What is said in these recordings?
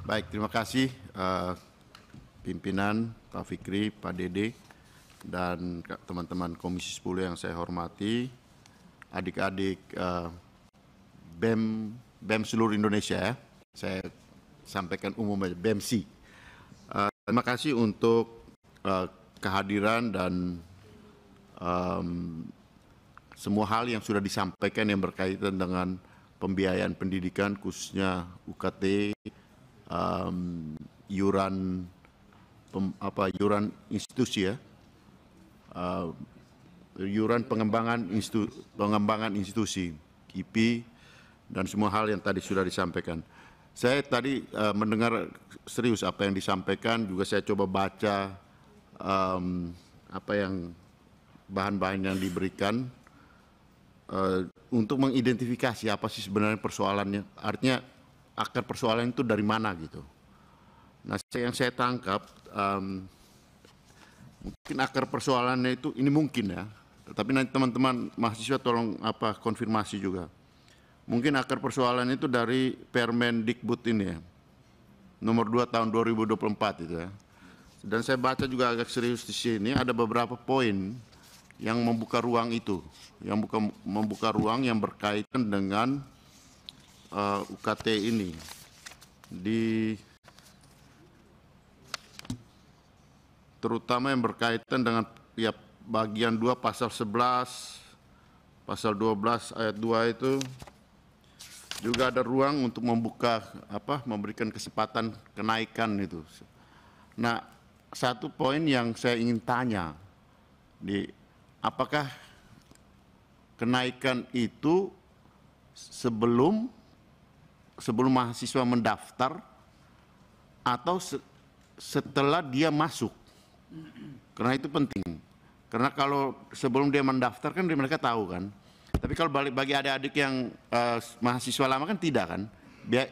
Baik, terima kasih pimpinan Pak Fikri, Pak Dede, dan teman-teman Komisi 10 yang saya hormati, adik-adik BEM seluruh Indonesia ya. Saya sampaikan umum aja, BEMSI. Terima kasih untuk kehadiran dan semua hal yang sudah disampaikan yang berkaitan dengan pembiayaan pendidikan, khususnya UKT, iuran institusi ya, iuran pengembangan institusi, KIPI, dan semua hal yang tadi sudah disampaikan. Saya tadi mendengar serius apa yang disampaikan, juga saya coba baca apa yang bahan-bahan yang diberikan untuk mengidentifikasi apa sih sebenarnya persoalannya. Artinya akar persoalan itu dari mana gitu. Nah, yang saya tangkap mungkin akar persoalannya itu ini mungkin ya, tapi nanti teman-teman mahasiswa tolong konfirmasi juga. Mungkin akar persoalan itu dari Permendikbud ini ya, nomor 2 tahun 2024 itu ya. Dan saya baca juga agak serius di sini, ada beberapa poin yang membuka ruang itu, yang membuka ruang yang berkaitan dengan UKT ini. Terutama yang berkaitan dengan ya, bagian 2 pasal 11, pasal 12 ayat 2 itu juga ada ruang untuk membuka memberikan kesempatan kenaikan itu. Nah, satu poin yang saya ingin tanya, apakah kenaikan itu sebelum mahasiswa mendaftar atau setelah dia masuk? Karena itu penting. Karena kalau sebelum dia mendaftar kan mereka tahu kan. Tapi kalau bagi adik-adik yang mahasiswa lama kan tidak kan.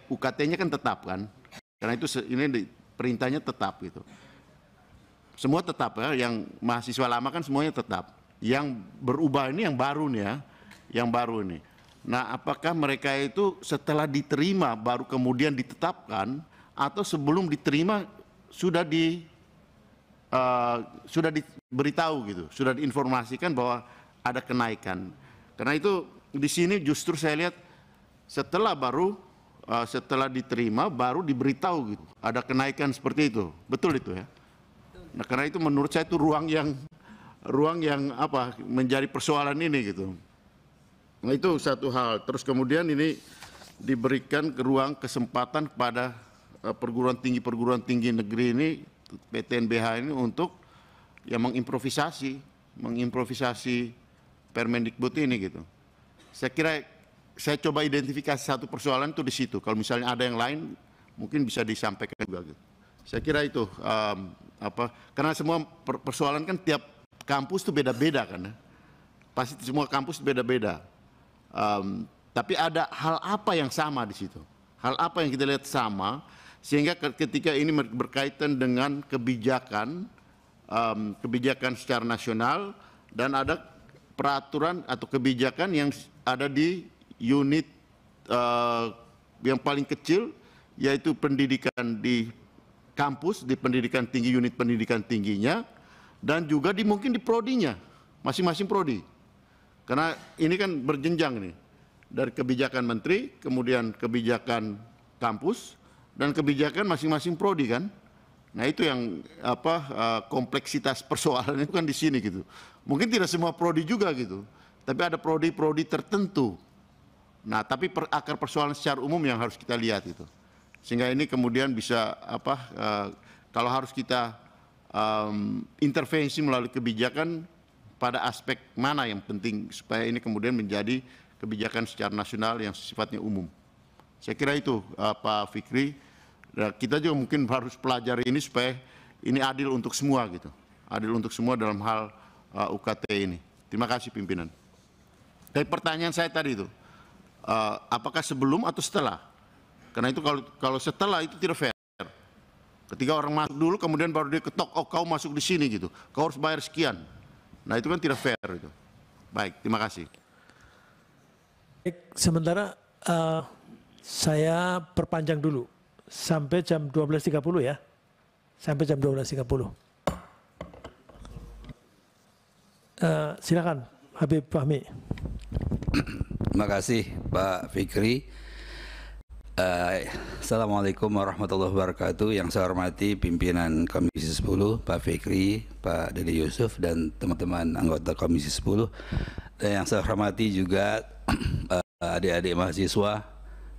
UKT-nya kan tetap kan. Karena itu ini perintahnya tetap gitu. Semua tetap ya, yang mahasiswa lama kan semuanya tetap. Yang berubah ini yang baru nih ya, yang baru ini. Nah, apakah mereka itu setelah diterima baru kemudian ditetapkan atau sebelum diterima sudah diberitahu gitu, sudah diinformasikan bahwa ada kenaikan. Karena itu di sini justru saya lihat setelah diterima baru diberitahu gitu, ada kenaikan seperti itu. Betul itu ya. Nah, karena itu menurut saya itu ruang yang menjadi persoalan ini gitu. Nah, itu satu hal. Terus kemudian ini diberikan ruang kesempatan kepada perguruan tinggi negeri ini, PTNBH ini, untuk mengimprovisasi Permendikbud ini gitu. Saya kira saya coba identifikasi satu persoalan itu di situ. Kalau misalnya ada yang lain mungkin bisa disampaikan juga gitu. Saya kira itu karena semua persoalan kan tiap kampus itu beda-beda kan ya. Pasti semua kampus beda-beda. Tapi ada hal apa yang sama di situ? Hal apa yang kita lihat sama sehingga ketika ini berkaitan dengan kebijakan secara nasional dan ada peraturan atau kebijakan yang ada di unit yang paling kecil, yaitu pendidikan di kampus, di pendidikan tinggi, unit pendidikan tingginya, dan juga mungkin di prodinya, masing-masing prodi. Karena ini kan berjenjang nih, dari kebijakan menteri, kemudian kebijakan kampus, dan kebijakan masing-masing prodi kan. Nah, itu yang kompleksitas persoalan itu kan di sini gitu. Mungkin tidak semua prodi juga gitu, tapi ada prodi-prodi tertentu. Nah, tapi akar persoalan secara umum yang harus kita lihat itu. Sehingga ini kemudian bisa kalau harus kita intervensi melalui kebijakan pada aspek mana yang penting supaya ini kemudian menjadi kebijakan secara nasional yang sifatnya umum. Saya kira itu Pak Fikri. Nah, kita juga mungkin harus pelajari ini supaya ini adil untuk semua gitu. Adil untuk semua dalam hal UKT ini. Terima kasih pimpinan. Dari pertanyaan saya tadi itu, apakah sebelum atau setelah? Karena itu kalau setelah itu tidak fair. Ketika orang masuk dulu kemudian baru dia ketok, oh kau masuk di sini gitu, kau harus bayar sekian. Nah, itu kan tidak fair itu. Baik, terima kasih. Sementara saya perpanjang dulu sampai jam 12.30 ya. Sampai jam 12.30. Silakan Habib Fahmi. Terima kasih Pak Fikri. Assalamualaikum warahmatullahi wabarakatuh. Yang saya hormati pimpinan Komisi 10 Pak Fikri, Pak Dede Yusuf, dan teman-teman anggota Komisi 10. Dan yang saya hormati juga adik-adik mahasiswa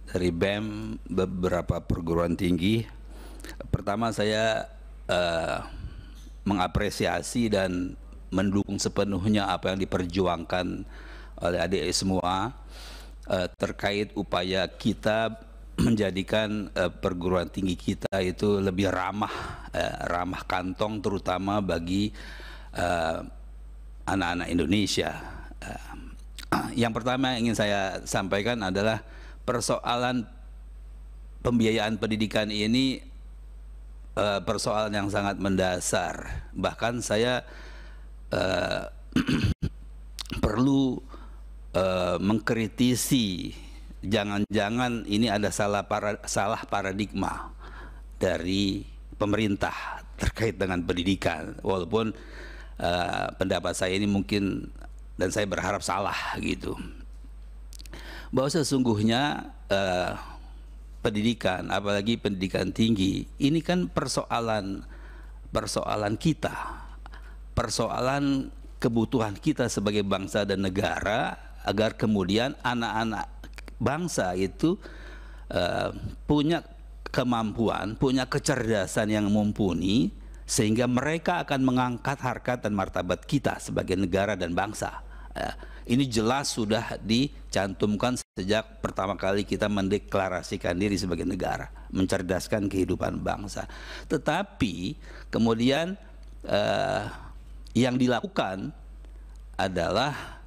dari BEM beberapa perguruan tinggi. Pertama saya mengapresiasi dan mendukung sepenuhnya apa yang diperjuangkan oleh adik-adik semua terkait upaya kita menjadikan perguruan tinggi kita itu lebih ramah kantong, terutama bagi anak-anak Indonesia. Yang pertama yang ingin saya sampaikan adalah persoalan pembiayaan pendidikan ini persoalan yang sangat mendasar. Bahkan saya perlu mengkritisi, jangan-jangan ini ada salah paradigma dari pemerintah terkait dengan pendidikan. Walaupun pendapat saya ini mungkin, dan saya berharap salah gitu, bahwa sesungguhnya pendidikan, apalagi pendidikan tinggi, ini kan persoalan kita, persoalan kebutuhan kita sebagai bangsa dan negara, agar kemudian anak-anak bangsa itu punya kemampuan, punya kecerdasan yang mumpuni, sehingga mereka akan mengangkat harkat dan martabat kita sebagai negara dan bangsa. Ini jelas sudah dicantumkan sejak pertama kali kita mendeklarasikan diri sebagai negara, mencerdaskan kehidupan bangsa. Tetapi kemudian yang dilakukan adalah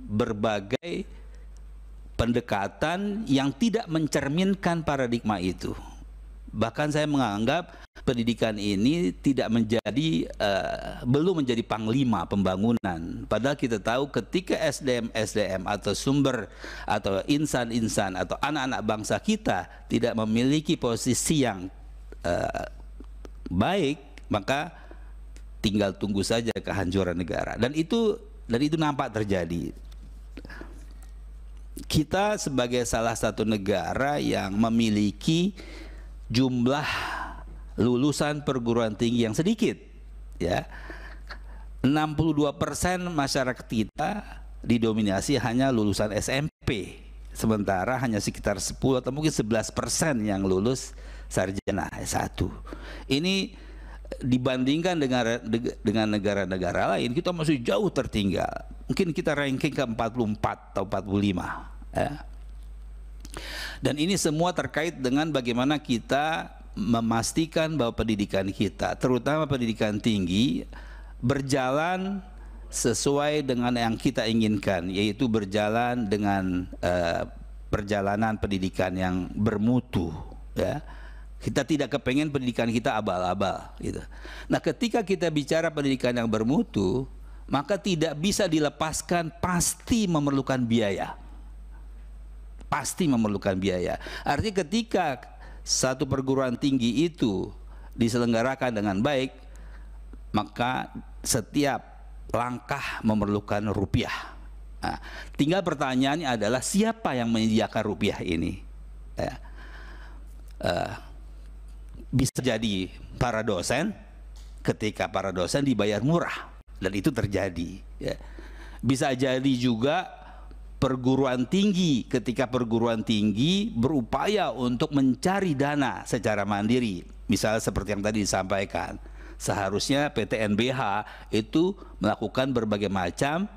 berbagai pendekatan yang tidak mencerminkan paradigma itu. Bahkan saya menganggap pendidikan ini belum menjadi panglima pembangunan. Padahal kita tahu ketika SDM atau sumber atau insan-insan atau anak-anak bangsa kita tidak memiliki posisi yang baik, maka tinggal tunggu saja kehancuran negara. Dan itu nampak terjadi. Kita sebagai salah satu negara yang memiliki jumlah lulusan perguruan tinggi yang sedikit, ya, 62% masyarakat kita didominasi hanya lulusan SMP, sementara hanya sekitar 10 atau mungkin 11% yang lulus sarjana S1. Ini dibandingkan dengan negara-negara lain, kita masih jauh tertinggal. Mungkin kita ranking ke 44 atau 45, ya. Dan ini semua terkait dengan bagaimana kita memastikan bahwa pendidikan kita, terutama pendidikan tinggi, berjalan sesuai dengan yang kita inginkan, yaitu berjalan dengan perjalanan pendidikan yang bermutu, ya. Kita tidak kepengen pendidikan kita abal-abal gitu. Nah, ketika kita bicara pendidikan yang bermutu, maka tidak bisa dilepaskan, pasti memerlukan biaya. Pasti memerlukan biaya. Artinya ketika satu perguruan tinggi itu diselenggarakan dengan baik, maka setiap langkah memerlukan rupiah. Nah, tinggal pertanyaannya adalah siapa yang menyediakan rupiah ini? Ya. Bisa jadi para dosen, ketika para dosen dibayar murah, dan itu terjadi, ya. Bisa jadi juga perguruan tinggi, ketika perguruan tinggi berupaya untuk mencari dana secara mandiri, misalnya seperti yang tadi disampaikan, seharusnya PTNBH itu melakukan berbagai macam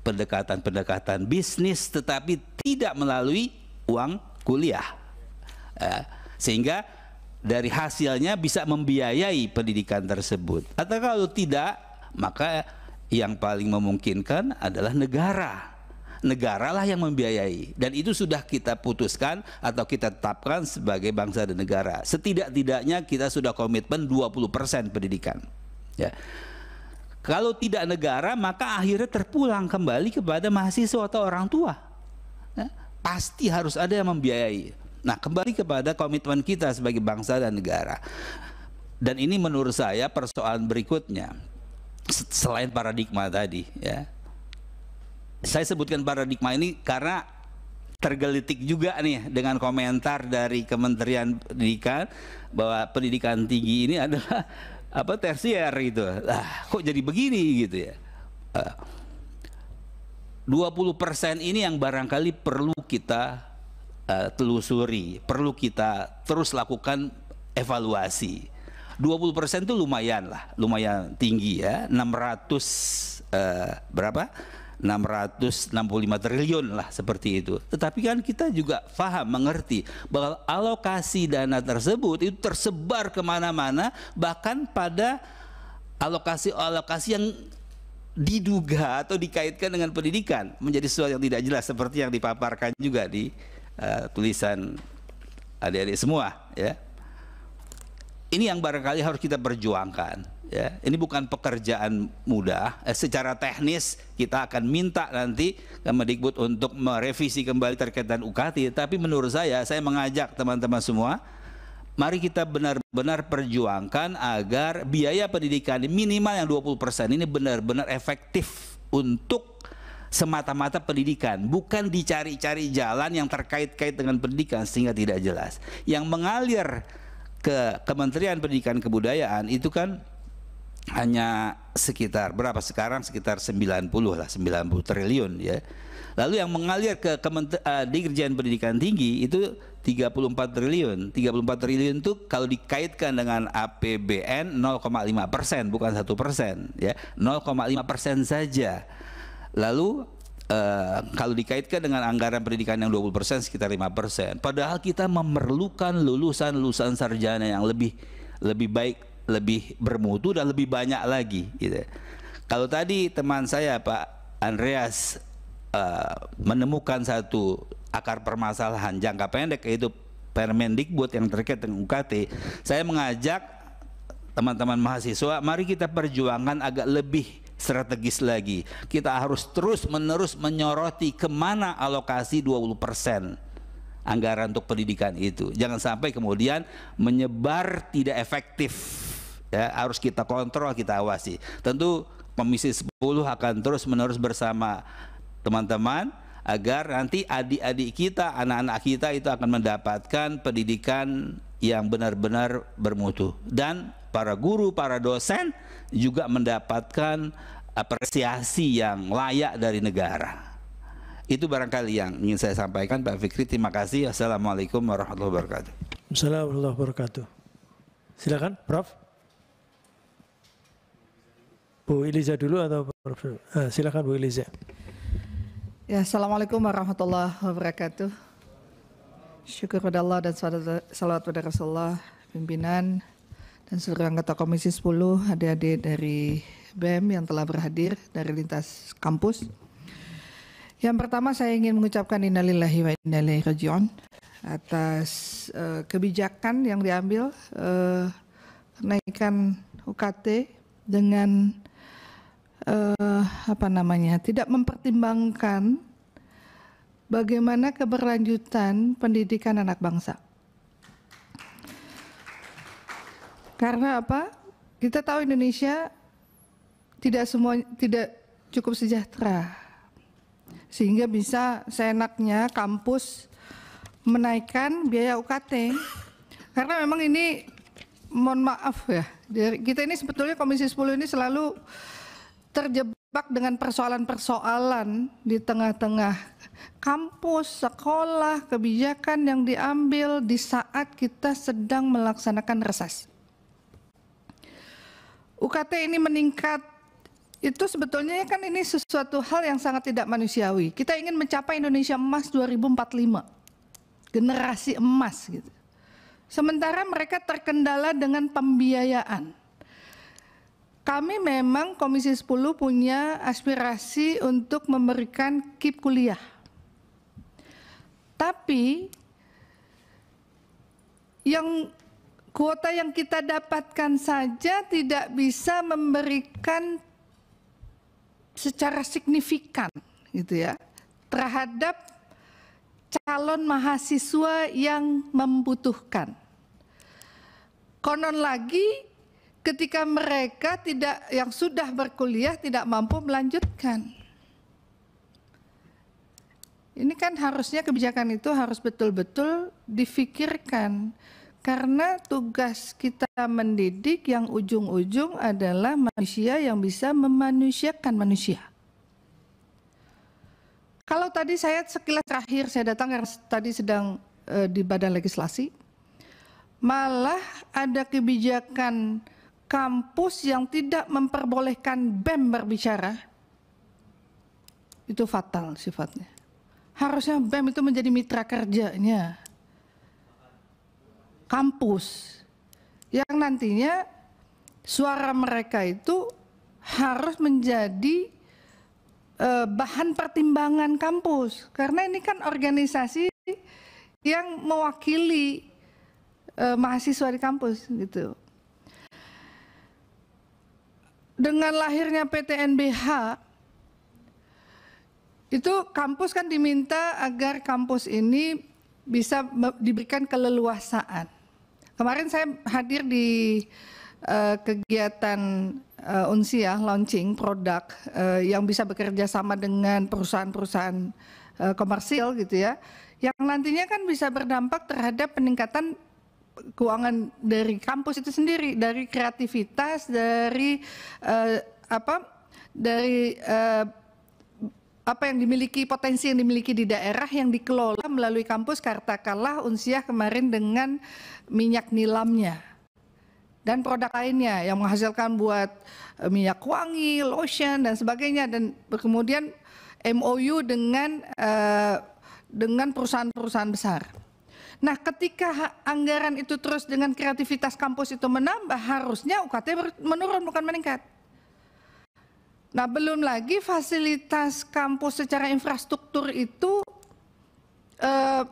pendekatan-pendekatan bisnis, tetapi tidak melalui uang kuliah, sehingga dari hasilnya bisa membiayai pendidikan tersebut. Atau kalau tidak, maka yang paling memungkinkan adalah negara. Negaralah yang membiayai, dan itu sudah kita putuskan atau kita tetapkan sebagai bangsa dan negara. Setidak-tidaknya kita sudah komitmen 20% pendidikan, ya. Kalau tidak negara, maka akhirnya terpulang kembali kepada mahasiswa atau orang tua, ya. Pasti harus ada yang membiayai. Nah, kembali kepada komitmen kita sebagai bangsa dan negara. Dan ini menurut saya persoalan berikutnya selain paradigma tadi ya. Saya sebutkan paradigma ini karena tergelitik juga nih dengan komentar dari Kementerian Pendidikan bahwa pendidikan tinggi ini adalah apa tersier gitu. Lah, kok jadi begini gitu ya. 20% ini yang barangkali perlu kita telusuri, perlu kita terus lakukan evaluasi. 20% itu lumayan lah, lumayan tinggi ya, 665 triliun lah seperti itu. Tetapi kan kita juga paham, mengerti bahwa alokasi dana tersebut itu tersebar kemana-mana, bahkan pada alokasi-alokasi yang diduga atau dikaitkan dengan pendidikan menjadi sesuatu yang tidak jelas seperti yang dipaparkan juga di tulisan adik-adik semua ya. Ini yang barangkali harus kita perjuangkan ya. Ini bukan pekerjaan mudah. Secara teknis kita akan minta nanti Kemendikbud untuk merevisi kembali terkait dengan UKT. Tapi menurut saya mengajak teman-teman semua, mari kita benar-benar perjuangkan agar biaya pendidikan minimal yang 20% ini benar-benar efektif untuk semata-mata pendidikan, bukan dicari-cari jalan yang terkait-kait dengan pendidikan sehingga tidak jelas. Yang mengalir ke Kementerian Pendidikan Kebudayaan itu kan hanya sekitar berapa sekarang, sekitar 90 triliun ya. Lalu yang mengalir ke Dirjen Pendidikan Tinggi itu 34 triliun. 34 triliun itu kalau dikaitkan dengan APBN 0,5%, bukan 1% ya, 0,5% saja. Lalu kalau dikaitkan dengan anggaran pendidikan yang 20% sekitar 5%. Padahal kita memerlukan lulusan sarjana yang lebih baik, lebih bermutu dan lebih banyak lagi gitu. Kalau tadi teman saya Pak Andreas menemukan satu akar permasalahan jangka pendek yaitu Permendikbud yang terkait dengan UKT, saya mengajak teman-teman mahasiswa, mari kita perjuangkan agak lebih strategis lagi. Kita harus terus-menerus menyoroti kemana alokasi 20% anggaran untuk pendidikan itu. Jangan sampai kemudian menyebar tidak efektif. Ya, harus kita kontrol, kita awasi. Tentu Komisi 10 akan terus-menerus bersama teman-teman agar nanti adik-adik kita, anak-anak kita itu akan mendapatkan pendidikan yang benar-benar bermutu, dan para guru, para dosen juga mendapatkan apresiasi yang layak dari negara. Itu barangkali yang ingin saya sampaikan Pak Fikri. Terima kasih. Assalamualaikum warahmatullahi wabarakatuh. Assalamualaikum warahmatullahi wabarakatuh. Silakan Prof. Bu Iliza dulu atau Prof? Silakan Bu Iliza. Ya, Assalamualaikum warahmatullahi wabarakatuh. Syukur pada Allah dan salawat pada Rasulullah, pimpinan dan seluruh anggota Komisi 10, adik-adik dari BEM yang telah berhadir dari lintas kampus. Yang pertama saya ingin mengucapkan innalillahi wa inna ilaihi raji'un atas kebijakan yang diambil kenaikan UKT dengan tidak mempertimbangkan bagaimana keberlanjutan pendidikan anak bangsa. Karena apa? Kita tahu Indonesia tidak cukup sejahtera, sehingga bisa seenaknya kampus menaikkan biaya UKT. Karena memang ini, mohon maaf ya, kita ini sebetulnya Komisi 10 ini selalu terjebak dengan persoalan-persoalan di tengah-tengah kampus, sekolah, kebijakan yang diambil di saat kita sedang melaksanakan reses. UKT ini meningkat, itu sebetulnya kan ini sesuatu hal yang sangat tidak manusiawi. Kita ingin mencapai Indonesia emas 2045, generasi emas gitu. Sementara mereka terkendala dengan pembiayaan. Kami memang Komisi 10 punya aspirasi untuk memberikan KIP kuliah. Tapi yang kuota yang kita dapatkan saja tidak bisa memberikan secara signifikan gitu ya terhadap calon mahasiswa yang membutuhkan. Konon lagi ketika mereka yang sudah berkuliah tidak mampu melanjutkan. Ini kan harusnya kebijakan itu harus betul-betul difikirkan. Karena tugas kita mendidik yang ujung-ujung adalah manusia yang bisa memanusiakan manusia. Kalau tadi saya sekilas terakhir saya datang karena tadi sedang di Badan Legislasi, malah ada kebijakan kampus yang tidak memperbolehkan BEM berbicara, itu fatal sifatnya. Harusnya BEM itu menjadi mitra kerjanya kampus, yang nantinya suara mereka itu harus menjadi bahan pertimbangan kampus, karena ini kan organisasi yang mewakili mahasiswa di kampus gitu. Dengan lahirnya PTNBH itu kampus kan diminta agar kampus ini bisa diberikan keleluasaan. Kemarin saya hadir di kegiatan Unsia launching produk yang bisa bekerja sama dengan perusahaan-perusahaan komersil gitu ya, yang nantinya kan bisa berdampak terhadap peningkatan keuangan dari kampus itu sendiri, dari kreativitas, dari apa yang dimiliki, potensi yang dimiliki di daerah yang dikelola melalui kampus. Katakanlah Unsiah kemarin dengan minyak nilamnya dan produk lainnya yang menghasilkan buat minyak wangi, lotion dan sebagainya, dan kemudian MOU dengan perusahaan-perusahaan besar. Nah, ketika anggaran itu terus dengan kreativitas kampus itu menambah, harusnya UKT menurun bukan meningkat. Nah, belum lagi fasilitas kampus secara infrastruktur itu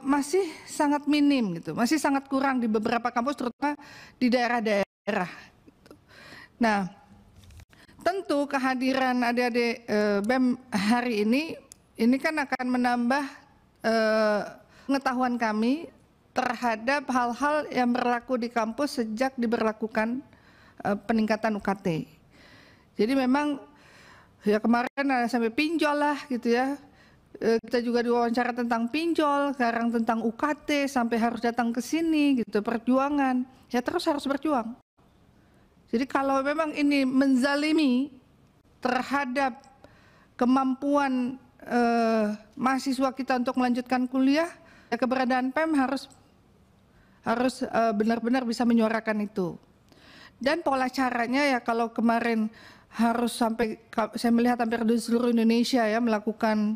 masih sangat minim gitu, masih sangat kurang di beberapa kampus, terutama di daerah-daerah. Gitu. Nah, tentu kehadiran adik-adik BEM hari ini kan akan menambah pengetahuan kami terhadap hal-hal yang berlaku di kampus sejak diberlakukan peningkatan UKT. Jadi memang ya kemarin ada sampai pinjol lah gitu ya. Kita juga diwawancara tentang pinjol, sekarang tentang UKT, sampai harus datang ke sini gitu, perjuangan. Ya terus harus berjuang. Jadi kalau memang ini menzalimi terhadap kemampuan mahasiswa kita untuk melanjutkan kuliah, ya keberadaan PEM harus benar-benar bisa menyuarakan itu. Dan pola caranya ya kalau kemarin harus sampai, saya melihat hampir di seluruh Indonesia ya melakukan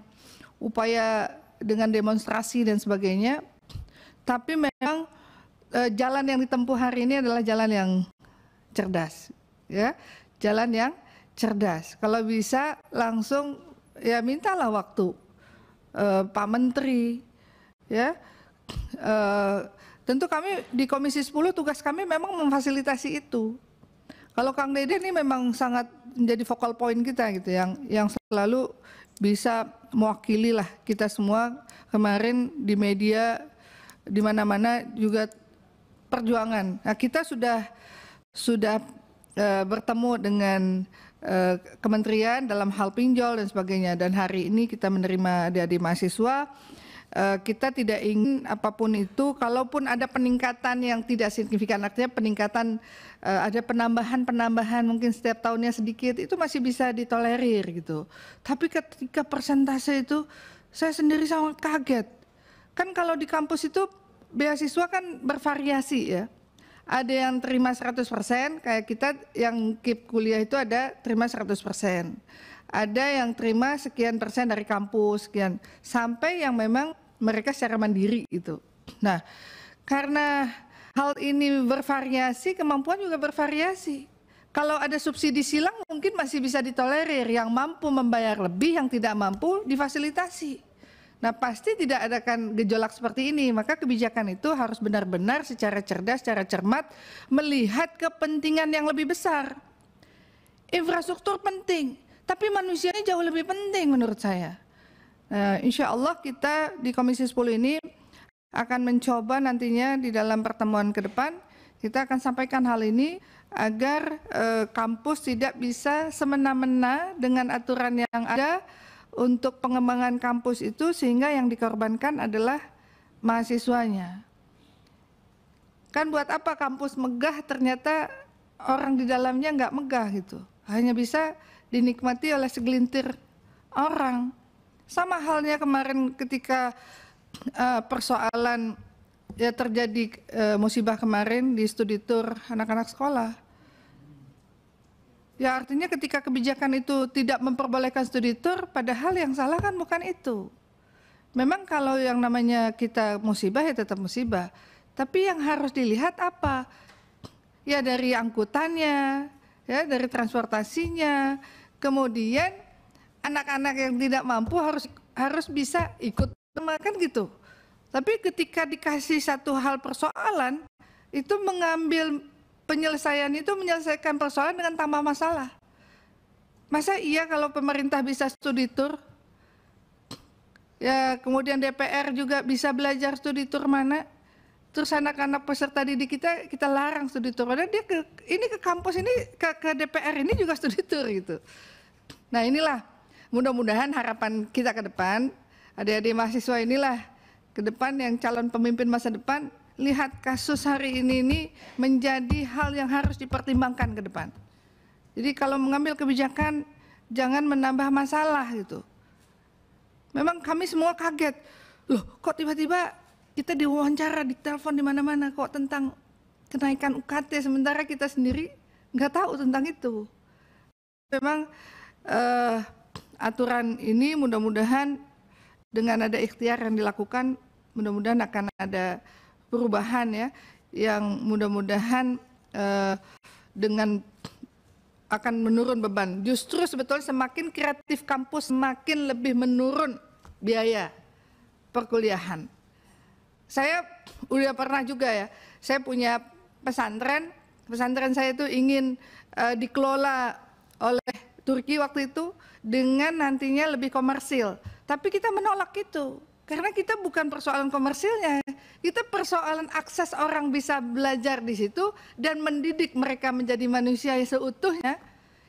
upaya dengan demonstrasi dan sebagainya, tapi memang jalan yang ditempuh hari ini adalah jalan yang cerdas, ya, jalan yang cerdas. Kalau bisa langsung ya mintalah waktu Pak Menteri, ya. Tentu kami di Komisi 10 tugas kami memang memfasilitasi itu. Kalau Kang Dede ini memang sangat menjadi focal point kita gitu, yang selalu bisa mewakili lah kita semua. Kemarin di media di mana-mana juga perjuangan. Nah, kita sudah bertemu dengan kementerian dalam hal pinjol dan sebagainya, dan hari ini kita menerima adik-adik mahasiswa. Kita tidak ingin apapun itu, kalaupun ada peningkatan yang tidak signifikan, artinya peningkatan ada penambahan mungkin setiap tahunnya sedikit, itu masih bisa ditolerir gitu. Tapi ketika persentase itu saya sendiri sangat kaget. Kan kalau di kampus itu beasiswa kan bervariasi ya. Ada yang terima 100%, kayak kita yang KIP kuliah itu ada terima 100%. Ada yang terima sekian persen dari kampus, sekian, sampai yang memang mereka secara mandiri itu. Nah, karena hal ini bervariasi, kemampuan juga bervariasi. Kalau ada subsidi silang mungkin masih bisa ditolerir, yang mampu membayar lebih, yang tidak mampu difasilitasi. Nah, pasti tidak ada kan gejolak seperti ini, maka kebijakan itu harus benar-benar secara cerdas, secara cermat, melihat kepentingan yang lebih besar. Infrastruktur penting, tapi manusianya jauh lebih penting menurut saya. Insya Allah kita di Komisi 10 ini akan mencoba nantinya di dalam pertemuan ke depan, kita akan sampaikan hal ini agar kampus tidak bisa semena-mena dengan aturan yang ada untuk pengembangan kampus itu, sehingga yang dikorbankan adalah mahasiswanya. Kan buat apa kampus megah ternyata orang di dalamnya nggak megah gitu. Hanya bisa dinikmati oleh segelintir orang. Sama halnya kemarin ketika persoalan ya terjadi musibah kemarin di studi tour anak-anak sekolah. Ya artinya ketika kebijakan itu tidak memperbolehkan studi tour, padahal yang salah kan bukan itu. Memang kalau yang namanya kita musibah ya tetap musibah. Tapi yang harus dilihat apa? Ya dari angkutannya, ya dari transportasinya, kemudian anak-anak yang tidak mampu harus bisa ikut kan gitu. Tapi ketika dikasih satu hal persoalan, itu mengambil penyelesaian itu menyelesaikan persoalan dengan tambah masalah. Masa iya kalau pemerintah bisa studi tour, ya kemudian DPR juga bisa belajar studi tour mana? Terus anak-anak peserta didik kita larang studi tour. Padahal dia ke kampus ini ke DPR ini juga studi tour gitu. Nah inilah mudah-mudahan harapan kita ke depan, adik-adik mahasiswa inilah ke depan yang calon pemimpin masa depan, lihat kasus hari ini menjadi hal yang harus dipertimbangkan ke depan. Jadi kalau mengambil kebijakan jangan menambah masalah gitu. Memang kami semua kaget, loh kok tiba-tiba kita diwawancara, ditelepon di mana-mana kok tentang kenaikan UKT, sementara kita sendiri nggak tahu tentang itu. Memang aturan ini mudah-mudahan dengan ada ikhtiar yang dilakukan, mudah-mudahan akan ada perubahan ya, yang mudah-mudahan dengan akan menurun beban. Justru sebetulnya semakin kreatif kampus, semakin lebih menurun biaya perkuliahan. Saya udah pernah juga ya, saya punya pesantren saya itu ingin dikelola oleh Turki waktu itu dengan nantinya lebih komersil. Tapi kita menolak itu, karena kita bukan persoalan komersilnya, kita persoalan akses orang bisa belajar di situ dan mendidik mereka menjadi manusia yang seutuhnya,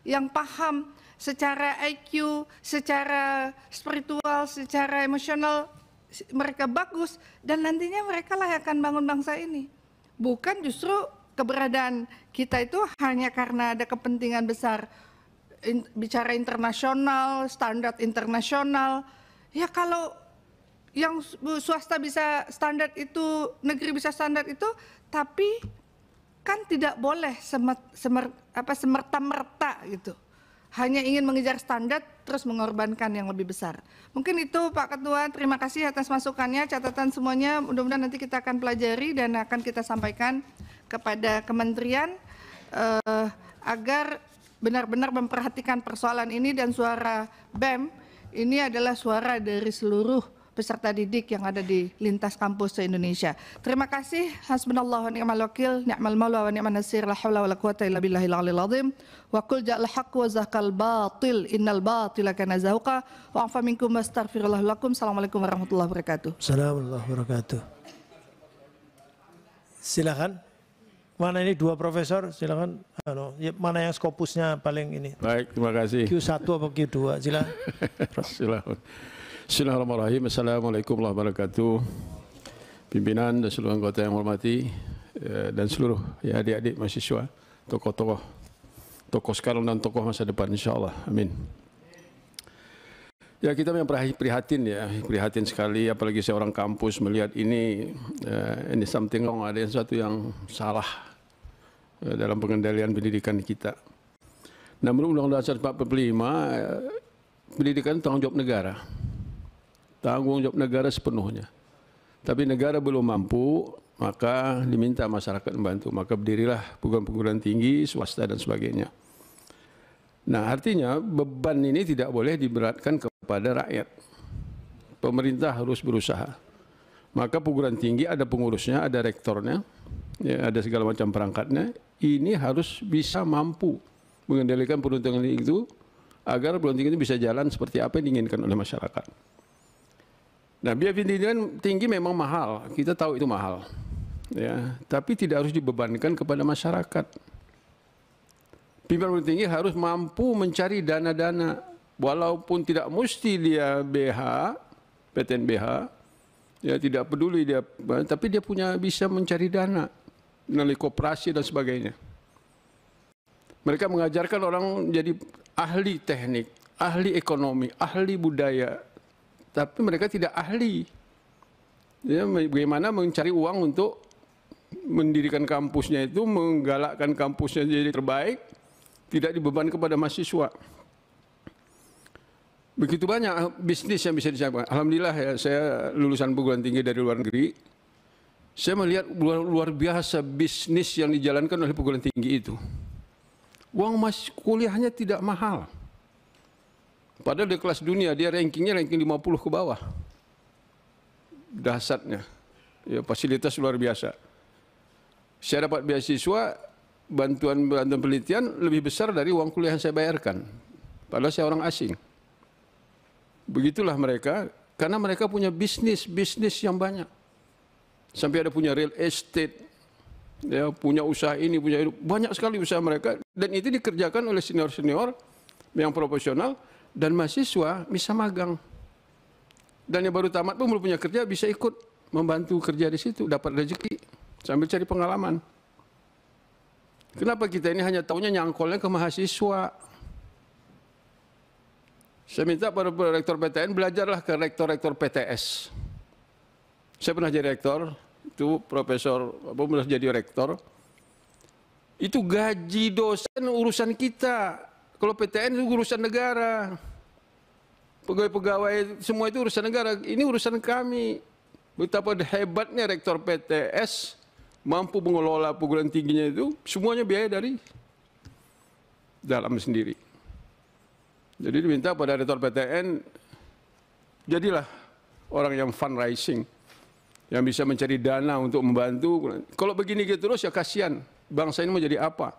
yang paham secara IQ, secara spiritual, secara emosional, mereka bagus, dan nantinya mereka lah yang akan bangun bangsa ini. Bukan justru keberadaan kita itu hanya karena ada kepentingan besar, bicara internasional, standar internasional. Ya kalau yang swasta bisa standar itu, negeri bisa standar itu, tapi kan tidak boleh semerta-merta gitu. Hanya ingin mengejar standar terus mengorbankan yang lebih besar. Mungkin itu Pak Ketua, terima kasih atas masukannya, catatan semuanya, mudah-mudahan nanti kita akan pelajari dan akan kita sampaikan kepada kementerian agar benar-benar memperhatikan persoalan ini, dan suara BEM ini adalah suara dari seluruh peserta didik yang ada di lintas kampus se-Indonesia. Terima kasih. Hasbunallahu wa ni'mal wakil, ni'mal maula wa ni'man nasir, la haula wa la quwata illa billahil aliyil azim. Wa qul ja'al haqq wa zahaqal batil, innal batila kana zahuqa. Wa afa minkum wastaghfirullah lakum. Assalamualaikum warahmatullahi wabarakatuh. Assalamualaikum warahmatullahi wabarakatuh. Silakan. Mana ini dua profesor? Silakan. Mana yang skopusnya paling ini? Baik, terima kasih. Q1 apa Q2? Silakan. Silakan. Bismillahirrahmanirrahim. Assalamualaikum warahmatullahi wabarakatuh. Pimpinan dan seluruh anggota yang hormati dan seluruh ya adik-adik mahasiswa, tokoh sekarang dan tokoh masa depan insyaallah. Amin. Ya kita memang prihatin sekali, apalagi seorang kampus melihat ini something wrong, ada sesuatu yang salah dalam pengendalian pendidikan kita. Nah, menurut Undang-Undang Dasar 45 pendidikan tanggung jawab negara. Tanggung jawab negara sepenuhnya. Tapi negara belum mampu, maka diminta masyarakat membantu. Maka berdirilah perguruan tinggi, swasta dan sebagainya. Nah, artinya beban ini tidak boleh diberatkan kepada rakyat. Pemerintah harus berusaha. Maka perguruan tinggi ada pengurusnya, ada rektornya, ya, ada segala macam perangkatnya. Ini harus bisa mampu mengendalikan peruntungan itu agar perguruan tinggi itu bisa jalan seperti apa yang diinginkan oleh masyarakat. Nah, biaya pendidikan tinggi memang mahal, kita tahu itu mahal. Ya, tapi tidak harus dibebankan kepada masyarakat. Pimpinan perguruan tinggi harus mampu mencari dana-dana, walaupun tidak mesti dia BH, PTN-BH, ya tidak peduli dia, tapi dia bisa mencari dana melalui koperasi dan sebagainya. Mereka mengajarkan orang jadi ahli teknik, ahli ekonomi, ahli budaya, tapi mereka tidak ahli. Ya, bagaimana mencari uang untuk mendirikan kampusnya itu, menggalakkan kampusnya jadi terbaik, tidak dibeban kepada mahasiswa. Begitu banyak bisnis yang bisa dicapai. Alhamdulillah ya, saya lulusan perguruan tinggi dari luar negeri. Saya melihat luar biasa bisnis yang dijalankan oleh perguruan tinggi itu. Uang kuliahnya tidak mahal. Padahal di kelas dunia dia rankingnya ranking 50 ke bawah. Dahsyatnya. Ya, fasilitas luar biasa. Saya dapat beasiswa, bantuan penelitian lebih besar dari uang kuliah yang saya bayarkan. Padahal saya orang asing. Begitulah mereka, karena mereka punya bisnis yang banyak. Sampai ada punya real estate, ya, punya usaha ini, punya itu. Banyak sekali usaha mereka, dan itu dikerjakan oleh senior-senior yang profesional, dan mahasiswa bisa magang. Dan yang baru tamat pun belum punya kerja, bisa ikut membantu kerja di situ, dapat rezeki, sambil cari pengalaman. Kenapa kita ini hanya tahunya nyangkolnya ke mahasiswa? Saya minta para rektor PTN, belajarlah ke rektor-rektor PTS. Saya pernah jadi rektor, itu profesor, pernah jadi rektor. Itu gaji dosen urusan kita. Kalau PTN itu urusan negara. Pegawai-pegawai semua itu urusan negara. Ini urusan kami. Betapa hebatnya rektor PTS mampu mengelola perguruan tingginya itu, semuanya biaya dari dalam sendiri. Jadi diminta pada rektor PTN, jadilah orang yang fundraising, yang bisa mencari dana untuk membantu. Kalau begini gitu terus ya kasihan, bangsa ini mau jadi apa?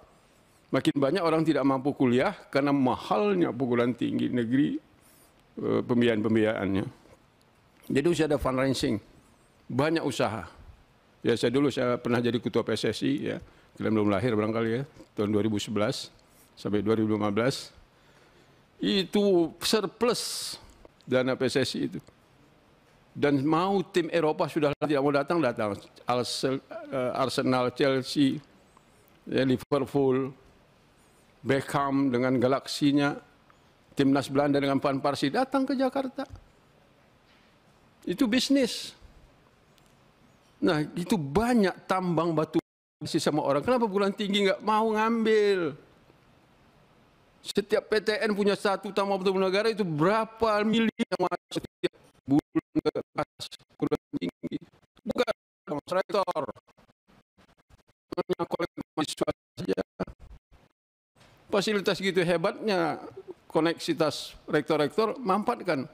Makin banyak orang tidak mampu kuliah karena mahalnya perguruan tinggi negeri, pembiayaan-pembiayaannya. Jadi harus ada fundraising, banyak usaha. Ya saya pernah jadi ketua PSSI, ya, kalian belum lahir barangkali ya, tahun 2011 sampai 2015. Itu surplus dana PSSI itu. Dan mau tim Eropa sudah tidak mau datang. Arsenal, Chelsea, Liverpool, Beckham dengan galaksinya, timnas Belanda dengan Van Persie datang ke Jakarta. Itu bisnis. Nah, itu banyak tambang batu sama orang. Kenapa perguruan tinggi nggak mau ngambil? Setiap PTN punya satu tambang batu negara, itu berapa miliar yang masuk setiap bulan ke perguruan tinggi. Bukan rektor. Mahasiswa saja. Fasilitas gitu hebatnya, koneksitas rektor-rektor manfaatkan.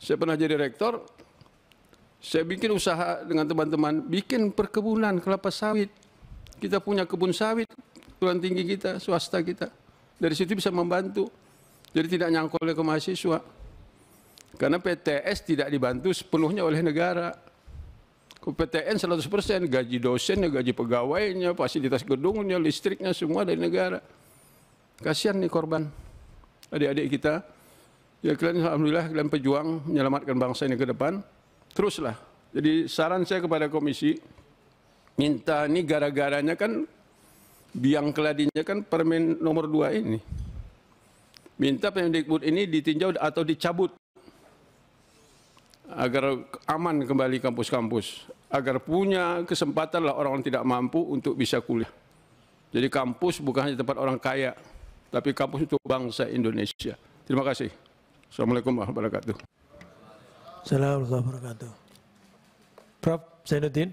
Saya pernah jadi rektor, saya bikin usaha dengan teman-teman, bikin perkebunan kelapa sawit. Kita punya kebun sawit, perguruan tinggi kita, swasta kita. Dari situ bisa membantu. Jadi tidak nyangkul ke mahasiswa. Karena PTS tidak dibantu sepenuhnya oleh negara. Ke PTN 100%, gaji dosennya, gaji pegawainya, fasilitas gedungnya, listriknya, semua dari negara. Kasihan nih korban. Adik-adik kita. Ya kalian alhamdulillah kalian pejuang menyelamatkan bangsa ini ke depan. Teruslah. Jadi saran saya kepada komisi, minta ini gara-garanya kan biang keladinya kan Permen nomor 2 ini. Minta Permendikbud ini ditinjau atau dicabut agar aman kembali kampus-kampus, agar punya kesempatan lah orang tidak mampu untuk bisa kuliah. Jadi kampus bukan hanya tempat orang kaya, tapi kampus untuk bangsa Indonesia. Terima kasih. Assalamualaikum warahmatullahi wabarakatuh. Assalamualaikum warahmatullahi wabarakatuh. Prof. Zainuddin.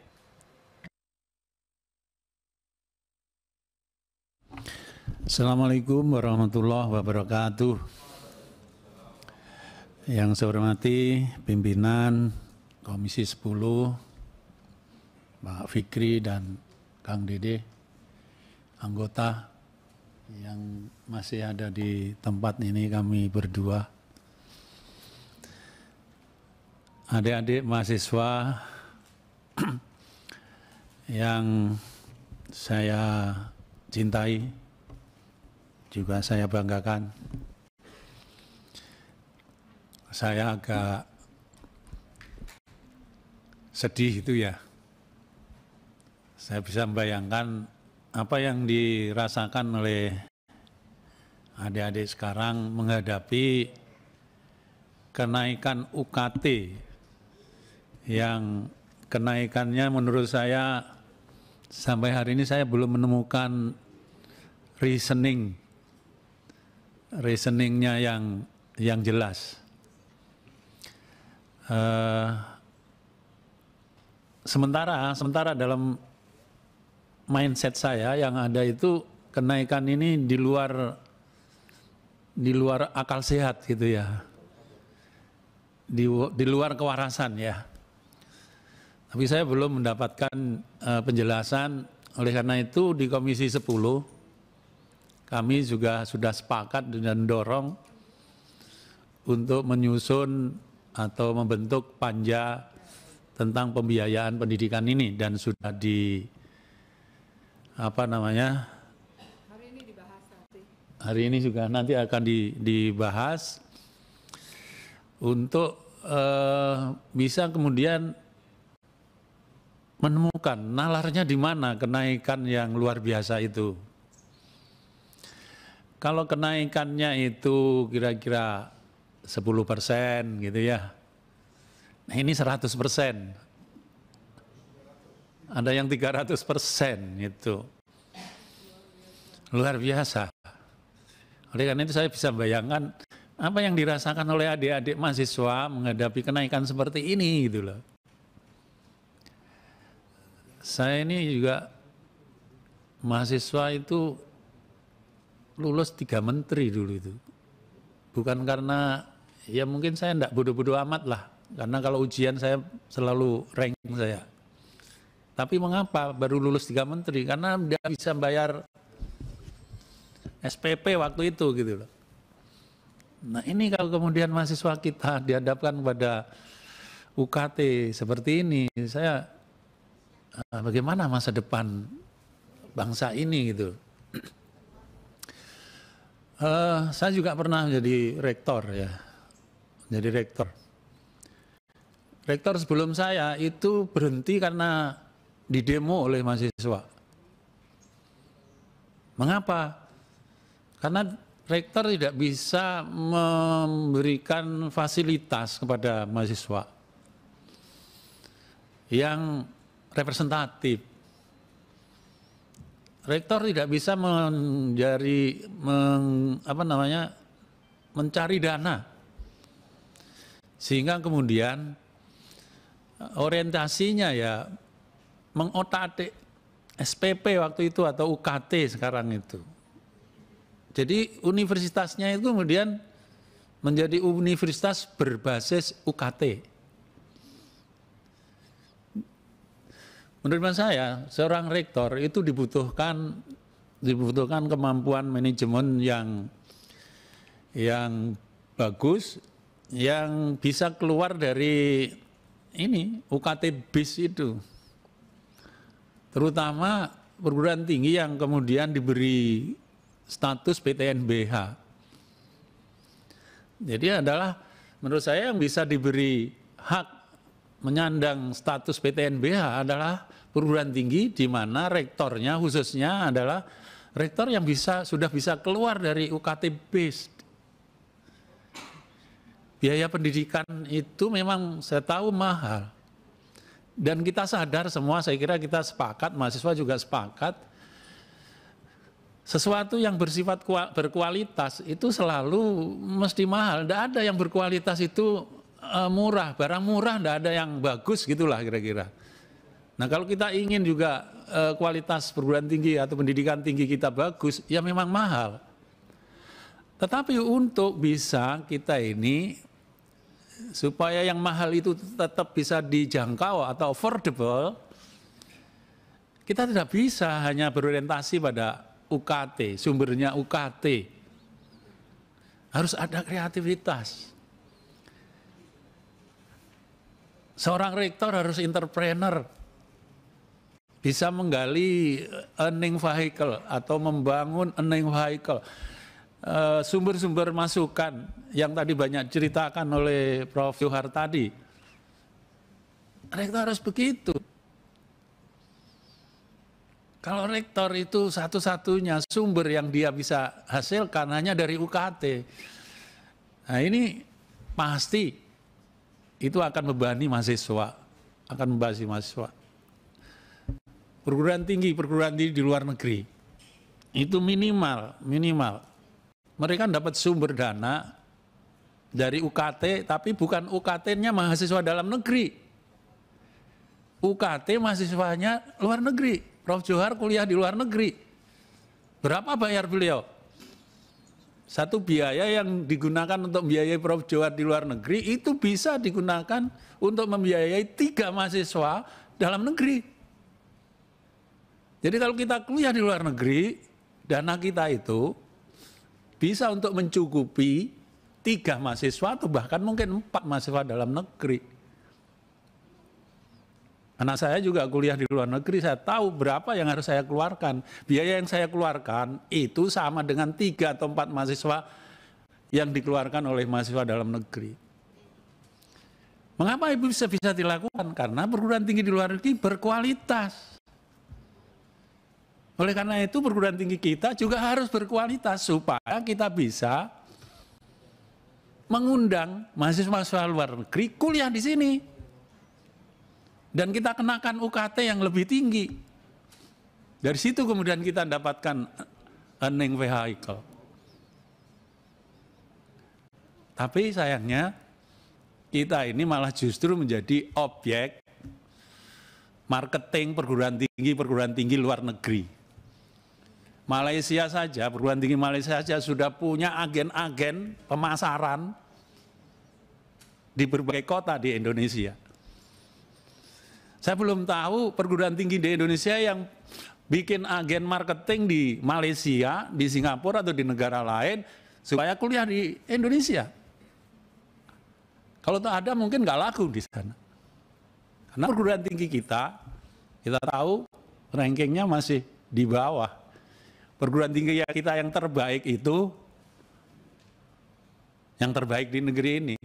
Assalamualaikum warahmatullahi wabarakatuh. Yang saya hormati pimpinan Komisi 10, Pak Fikri dan Kang Dede, anggota yang masih ada di tempat ini kami berdua. adik-adik mahasiswa yang saya cintai, juga saya banggakan. Saya agak sedih itu ya. Saya bisa membayangkan apa yang dirasakan oleh adik-adik sekarang menghadapi kenaikan UKT yang kenaikannya menurut saya sampai hari ini saya belum menemukan reasoningnya yang jelas. Sementara dalam mindset saya yang ada itu kenaikan ini di luar akal sehat gitu ya, di luar kewarasan ya. Tapi saya belum mendapatkan penjelasan. Oleh karena itu di Komisi 10 kami juga sudah sepakat dan dorong untuk menyusun atau membentuk panja tentang pembiayaan pendidikan ini, dan sudah hari ini juga nanti akan dibahas untuk bisa kemudian menemukan nalarnya di mana kenaikan yang luar biasa itu. Kalau kenaikannya itu kira-kira 10% gitu ya, nah ini 100%. Ada yang 300% itu. Luar biasa. Oleh karena itu saya bisa bayangkan apa yang dirasakan oleh adik-adik mahasiswa menghadapi kenaikan seperti ini gitu loh. Saya ini juga mahasiswa itu lulus 3 menteri dulu itu. Bukan karena, ya mungkin saya enggak bodoh-bodoh amat lah. Karena kalau ujian saya selalu rank saya. Tapi mengapa baru lulus 3 menteri? Karena tidak bisa bayar SPP waktu itu gitu loh. Nah ini kalau kemudian mahasiswa kita dihadapkan pada UKT seperti ini, saya bagaimana masa depan bangsa ini gitu. Saya juga pernah jadi rektor ya, jadi rektor. Rektor sebelum saya itu berhenti karena didemo oleh mahasiswa. Mengapa? Karena rektor tidak bisa memberikan fasilitas kepada mahasiswa yang representatif. Rektor tidak bisa mencari dana, sehingga kemudian orientasinya ya mengotak-atik SPP waktu itu atau UKT sekarang itu. Jadi universitasnya itu kemudian menjadi universitas berbasis UKT. Menurut saya, seorang rektor itu dibutuhkan kemampuan manajemen yang bagus, yang bisa keluar dari ini UKT BIS itu. Terutama perguruan tinggi yang kemudian diberi status PTNBH. Jadi adalah menurut saya yang bisa diberi hak menyandang status PTNBH adalah perguruan tinggi di mana rektornya khususnya adalah rektor yang sudah bisa keluar dari UKT BIS. Biaya pendidikan itu memang saya tahu mahal. Dan kita sadar semua, saya kira kita sepakat, mahasiswa juga sepakat, sesuatu yang bersifat berkualitas itu selalu mesti mahal. Tidak ada yang berkualitas itu murah, barang murah tidak ada yang bagus gitulah kira-kira. Nah kalau kita ingin juga kualitas perguruan tinggi atau pendidikan tinggi kita bagus, ya memang mahal. Tetapi untuk bisa kita ini, supaya yang mahal itu tetap bisa dijangkau atau affordable, kita tidak bisa hanya berorientasi pada UKT, sumbernya UKT. Harus ada kreativitas. Seorang rektor harus entrepreneur, bisa menggali earning vehicle atau membangun earning vehicle. Sumber-sumber masukan yang tadi banyak ceritakan oleh Prof. Johar tadi. Rektor harus begitu. Kalau rektor itu satu-satunya sumber yang dia bisa hasilkan hanya dari UKT. Nah ini pasti itu akan membebani mahasiswa, akan membebani mahasiswa. Perguruan tinggi di luar negeri itu minimal mereka dapat sumber dana dari UKT, tapi bukan UKT-nya mahasiswa dalam negeri. UKT mahasiswanya luar negeri. Prof. Johar kuliah di luar negeri. Berapa bayar beliau? Satu biaya yang digunakan untuk membiayai Prof. Johar di luar negeri itu bisa digunakan untuk membiayai 3 mahasiswa dalam negeri. Jadi kalau kita kuliah di luar negeri, dana kita itu bisa untuk mencukupi 3 mahasiswa atau bahkan mungkin 4 mahasiswa dalam negeri. Anak saya juga kuliah di luar negeri, saya tahu berapa yang harus saya keluarkan. Biaya yang saya keluarkan itu sama dengan 3 atau 4 mahasiswa yang dikeluarkan oleh mahasiswa dalam negeri. Mengapa itu bisa dilakukan? Karena perguruan tinggi di luar negeri berkualitas. Oleh karena itu perguruan tinggi kita juga harus berkualitas supaya kita bisa mengundang mahasiswa luar negeri kuliah di sini. Dan kita kenakan UKT yang lebih tinggi. Dari situ kemudian kita dapatkan earning vehicle. Tapi sayangnya kita ini malah justru menjadi objek marketing perguruan tinggi luar negeri. Malaysia saja, perguruan tinggi Malaysia saja sudah punya agen-agen pemasaran di berbagai kota di Indonesia. Saya belum tahu perguruan tinggi di Indonesia yang bikin agen marketing di Malaysia, di Singapura atau di negara lain supaya kuliah di Indonesia. Kalau tak ada mungkin nggak laku di sana. Karena perguruan tinggi kita tahu rankingnya masih di bawah. Perguruan tinggi kita yang terbaik itu, yang terbaik di negeri ini.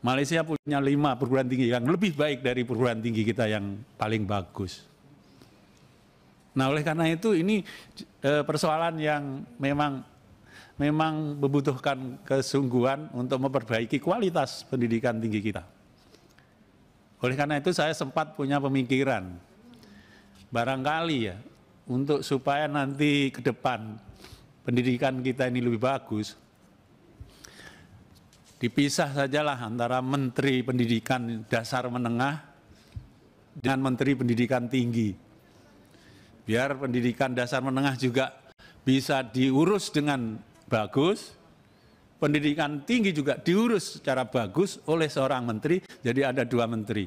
Malaysia punya 5 perguruan tinggi yang lebih baik dari perguruan tinggi kita yang paling bagus. Nah oleh karena itu ini persoalan yang memang membutuhkan kesungguhan untuk memperbaiki kualitas pendidikan tinggi kita. Oleh karena itu saya sempat punya pemikiran, barangkali ya, untuk supaya nanti ke depan pendidikan kita ini lebih bagus, dipisah sajalah antara Menteri Pendidikan Dasar Menengah dengan Menteri Pendidikan Tinggi. Biar pendidikan dasar menengah juga bisa diurus dengan bagus, pendidikan tinggi juga diurus secara bagus oleh seorang menteri, jadi ada 2 menteri.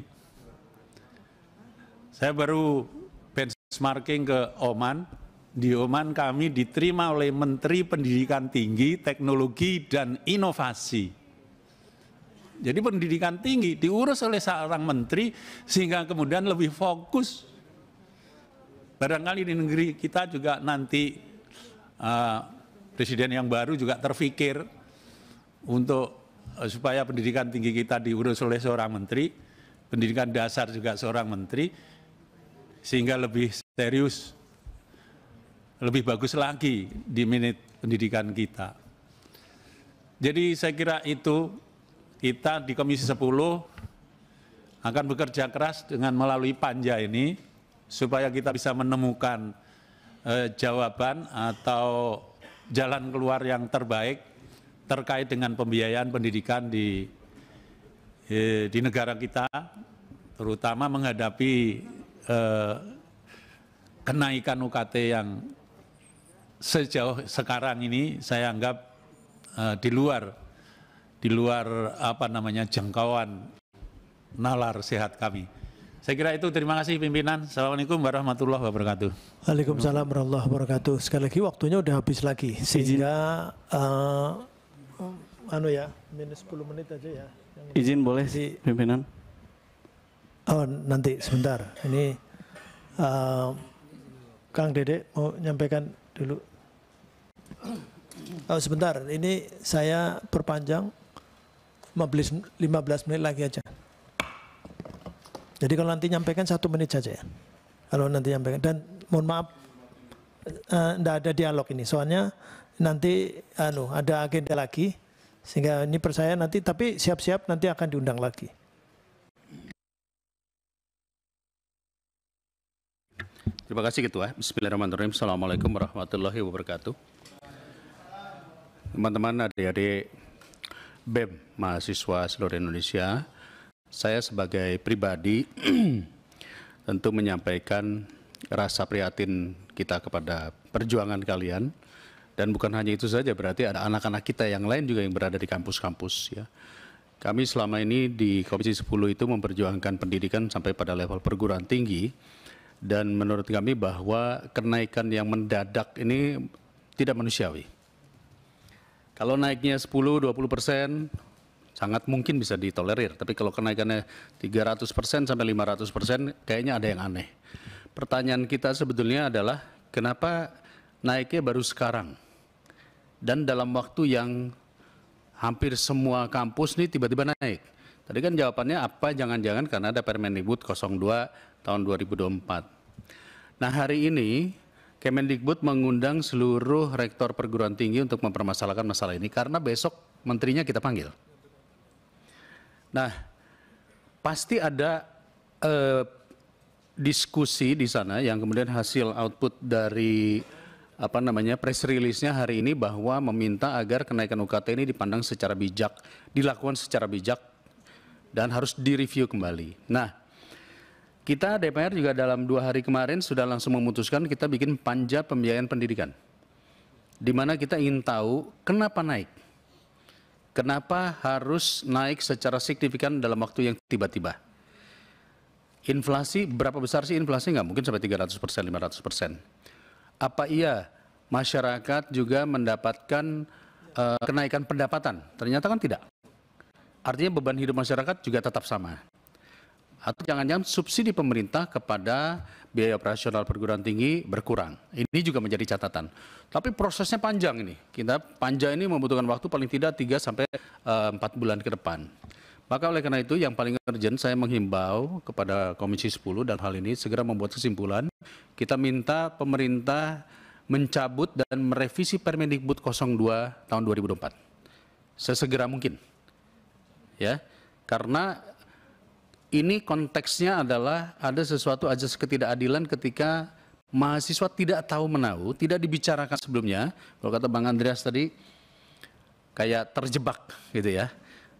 Saya baru benchmarking ke Oman. Di Oman kami diterima oleh Menteri Pendidikan Tinggi, Teknologi, dan Inovasi. Jadi pendidikan tinggi diurus oleh seorang menteri sehingga kemudian lebih fokus. Barangkali di negeri kita juga nanti presiden yang baru juga terpikir untuk supaya pendidikan tinggi kita diurus oleh seorang menteri, pendidikan dasar juga seorang menteri, sehingga lebih serius, lebih bagus lagi di minit pendidikan kita. Jadi saya kira itu kita di Komisi 10 akan bekerja keras dengan melalui panja ini supaya kita bisa menemukan jawaban atau jalan keluar yang terbaik terkait dengan pembiayaan pendidikan di negara kita, terutama menghadapi kenaikan UKT yang sejauh sekarang ini saya anggap di luar jangkauan nalar sehat kami. Saya kira itu, terima kasih pimpinan. Assalamualaikum warahmatullahi wabarakatuh. Waalaikumsalam warahmatullahi wabarakatuh. Sekali lagi waktunya udah habis lagi, sehingga minus 10 menit aja ya. Izin boleh sih pimpinan. Oh nanti sebentar, ini Kang Dede mau nyampaikan dulu. Oh sebentar, ini saya perpanjang 15 menit lagi aja. Jadi kalau nanti nyampaikan 1 menit saja ya. Kalau nanti nyampaikan, dan mohon maaf enggak ada dialog ini, soalnya nanti ada agenda lagi, sehingga ini percaya nanti, tapi siap-siap nanti akan diundang lagi. Terima kasih Ketua. Bismillahirrahmanirrahim. Assalamualaikum warahmatullahi wabarakatuh. Teman-teman, adik-adik BEM mahasiswa seluruh Indonesia, saya sebagai pribadi tentu menyampaikan rasa prihatin kita kepada perjuangan kalian, dan bukan hanya itu saja, berarti ada anak-anak kita yang lain juga yang berada di kampus-kampus ya. Kami selama ini di Komisi 10 itu memperjuangkan pendidikan sampai pada level perguruan tinggi, dan menurut kami bahwa kenaikan yang mendadak ini tidak manusiawi. Kalau naiknya 10-20% sangat mungkin bisa ditolerir, tapi kalau kenaikannya 300% sampai 500% kayaknya ada yang aneh. Pertanyaan kita sebetulnya adalah kenapa naiknya baru sekarang? Dan dalam waktu yang hampir semua kampus nih tiba-tiba naik. Tadi kan jawabannya apa, jangan-jangan karena ada Permendikbud 02 tahun 2024. Nah hari ini Kemendikbud mengundang seluruh rektor perguruan tinggi untuk mempermasalahkan masalah ini karena besok menterinya kita panggil. Nah, pasti ada diskusi di sana yang kemudian hasil output dari press release-nya hari ini bahwa meminta agar kenaikan UKT ini dipandang secara bijak, dilakukan secara bijak dan harus direview kembali. Nah, kita DPR juga dalam 2 hari kemarin sudah langsung memutuskan kita bikin panja pembiayaan pendidikan, di mana kita ingin tahu kenapa naik. Kenapa harus naik secara signifikan dalam waktu yang tiba-tiba? Inflasi, berapa besar sih inflasi? Nggak mungkin sampai 300%, 500%. Apa iya masyarakat juga mendapatkan kenaikan pendapatan? Ternyata kan tidak. Artinya beban hidup masyarakat juga tetap sama. Atau jangan-jangan subsidi pemerintah kepada biaya operasional perguruan tinggi berkurang. Ini juga menjadi catatan. Tapi prosesnya panjang ini. Kita panja ini membutuhkan waktu paling tidak 3 sampai 4 bulan ke depan. Maka oleh karena itu yang paling urgent saya menghimbau kepada Komisi 10 dan hal ini segera membuat kesimpulan. Kita minta pemerintah mencabut dan merevisi Permendikbud 02 tahun 2024. Sesegera mungkin. Ya. Karena ini konteksnya adalah ada sesuatu ajas ketidakadilan ketika mahasiswa tidak tahu menahu, tidak dibicarakan sebelumnya. Kalau kata Bang Andreas tadi, kayak terjebak gitu ya.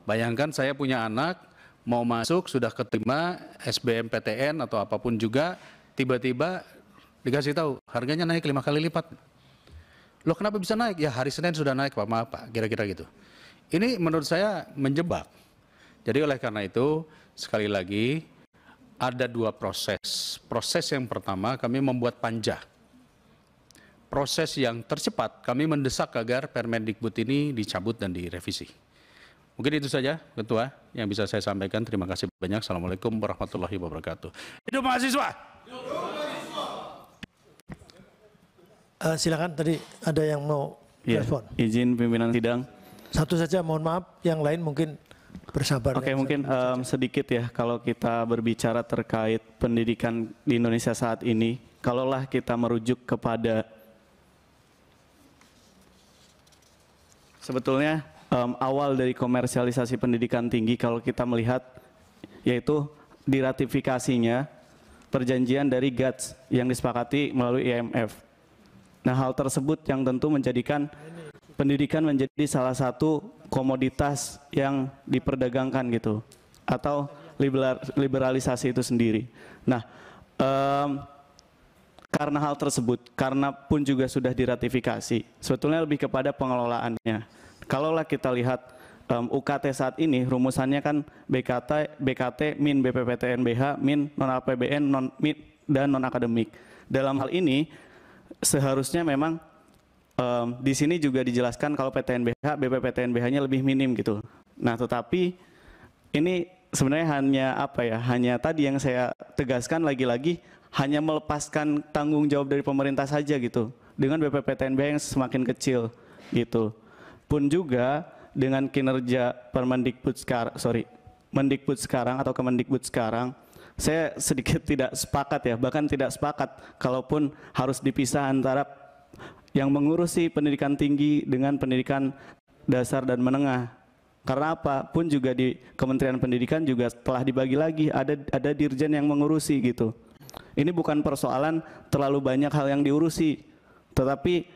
Bayangkan saya punya anak, mau masuk, sudah keterima SBMPTN atau apapun juga, tiba-tiba dikasih tahu harganya naik 5 kali lipat. Loh kenapa bisa naik? Ya hari Senin sudah naik Pak, maaf Pak, kira-kira gitu. Ini menurut saya menjebak. Jadi oleh karena itu, sekali lagi, ada 2 proses. Proses yang pertama, kami membuat panja. Proses yang tercepat, kami mendesak agar Permendikbud ini dicabut dan direvisi. Mungkin itu saja, Ketua, yang bisa saya sampaikan. Terima kasih banyak. Assalamualaikum warahmatullahi wabarakatuh. Hidup mahasiswa! Silakan, tadi ada yang mau respon. Izin pimpinan sidang. Satu saja, mohon maaf, yang lain mungkin bersabar. Oke, mungkin sedikit ya, kalau kita berbicara terkait pendidikan di Indonesia saat ini, kalaulah kita merujuk kepada sebetulnya awal dari komersialisasi pendidikan tinggi, kalau kita melihat yaitu diratifikasinya perjanjian dari GATS yang disepakati melalui IMF. Nah, hal tersebut yang tentu menjadikan pendidikan menjadi salah satu komoditas yang diperdagangkan gitu, atau liberalisasi itu sendiri. Nah, karena hal tersebut, karena pun juga sudah diratifikasi, sebetulnya lebih kepada pengelolaannya. Kalaulah kita lihat UKT saat ini, rumusannya kan BKT min BPPTN/BH min non APBN dan non akademik. Dalam hal ini seharusnya memang di sini juga dijelaskan kalau PTN-BH, BPPTN-BH-nya lebih minim gitu. Nah, tetapi ini sebenarnya hanya apa ya? Hanya tadi yang saya tegaskan lagi-lagi hanya melepaskan tanggung jawab dari pemerintah saja gitu. Dengan BPPTNBH yang semakin kecil gitu. Pun juga dengan kinerja Mendikbud sekarang atau Kemendikbud sekarang, saya sedikit tidak sepakat ya, bahkan tidak sepakat kalaupun harus dipisah antara yang mengurusi pendidikan tinggi dengan pendidikan dasar dan menengah. Karena apa? Pun juga di Kementerian Pendidikan juga telah dibagi lagi, ada dirjen yang mengurusi gitu. Ini bukan persoalan terlalu banyak hal yang diurusi, tetapi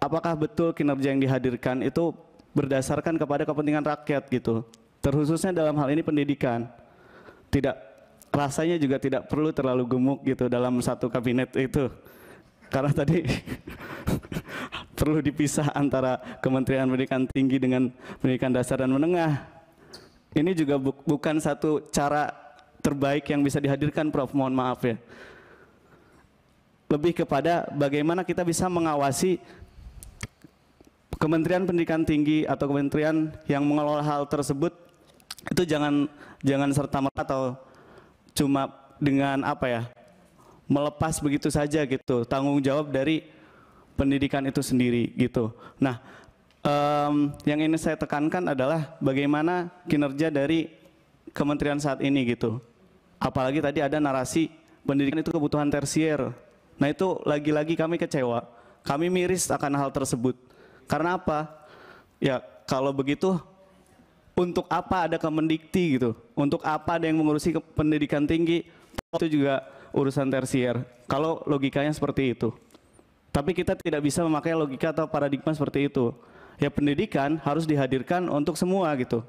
apakah betul kinerja yang dihadirkan itu berdasarkan kepada kepentingan rakyat gitu. Terkhususnya dalam hal ini pendidikan. Rasanya juga tidak perlu terlalu gemuk gitu dalam satu kabinet itu. Karena tadi perlu dipisah antara Kementerian Pendidikan Tinggi dengan Pendidikan Dasar dan Menengah. Ini juga bukan satu cara terbaik yang bisa dihadirkan, Prof. Mohon maaf ya. Lebih kepada bagaimana kita bisa mengawasi Kementerian Pendidikan Tinggi atau kementerian yang mengelola hal tersebut itu jangan serta-merta atau cuma dengan apa ya, melepas begitu saja gitu tanggung jawab dari pendidikan itu sendiri gitu. Nah, yang ini saya tekankan adalah bagaimana kinerja dari kementerian saat ini gitu. Apalagi tadi ada narasi pendidikan itu kebutuhan tersier. Nah, itu lagi-lagi kami kecewa, kami miris akan hal tersebut. Karena apa? Ya kalau begitu untuk apa ada Kemendikti gitu? Untuk apa ada yang mengurusi pendidikan tinggi? Itu juga urusan tersier. Kalau logikanya seperti itu. Tapi kita tidak bisa memakai logika atau paradigma seperti itu. Ya pendidikan harus dihadirkan untuk semua gitu.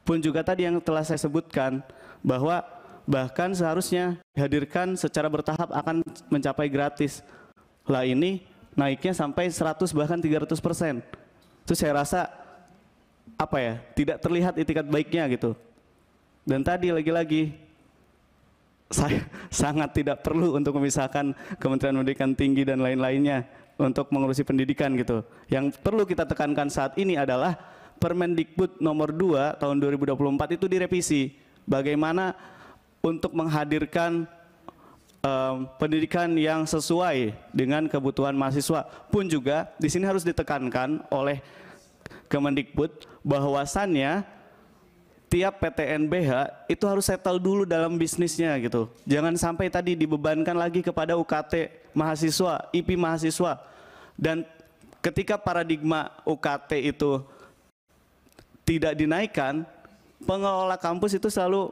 Pun juga tadi yang telah saya sebutkan bahwa bahkan seharusnya dihadirkan secara bertahap akan mencapai gratis. Lah ini naiknya sampai 100 bahkan 300%. Itu saya rasa apa ya, tidak terlihat itikat baiknya gitu. Dan tadi lagi-lagi saya sangat tidak perlu untuk memisahkan Kementerian Pendidikan Tinggi dan lain-lainnya untuk mengurusi pendidikan gitu. Yang perlu kita tekankan saat ini adalah Permendikbud nomor 2 tahun 2024 itu direvisi. Bagaimana untuk menghadirkan pendidikan yang sesuai dengan kebutuhan mahasiswa. Pun juga di sini harus ditekankan oleh Kemendikbud bahwasannya tiap PTNBH itu harus settle dulu dalam bisnisnya gitu. Jangan sampai tadi dibebankan lagi kepada UKT mahasiswa, IP mahasiswa. Dan ketika paradigma UKT itu tidak dinaikkan, pengelola kampus itu selalu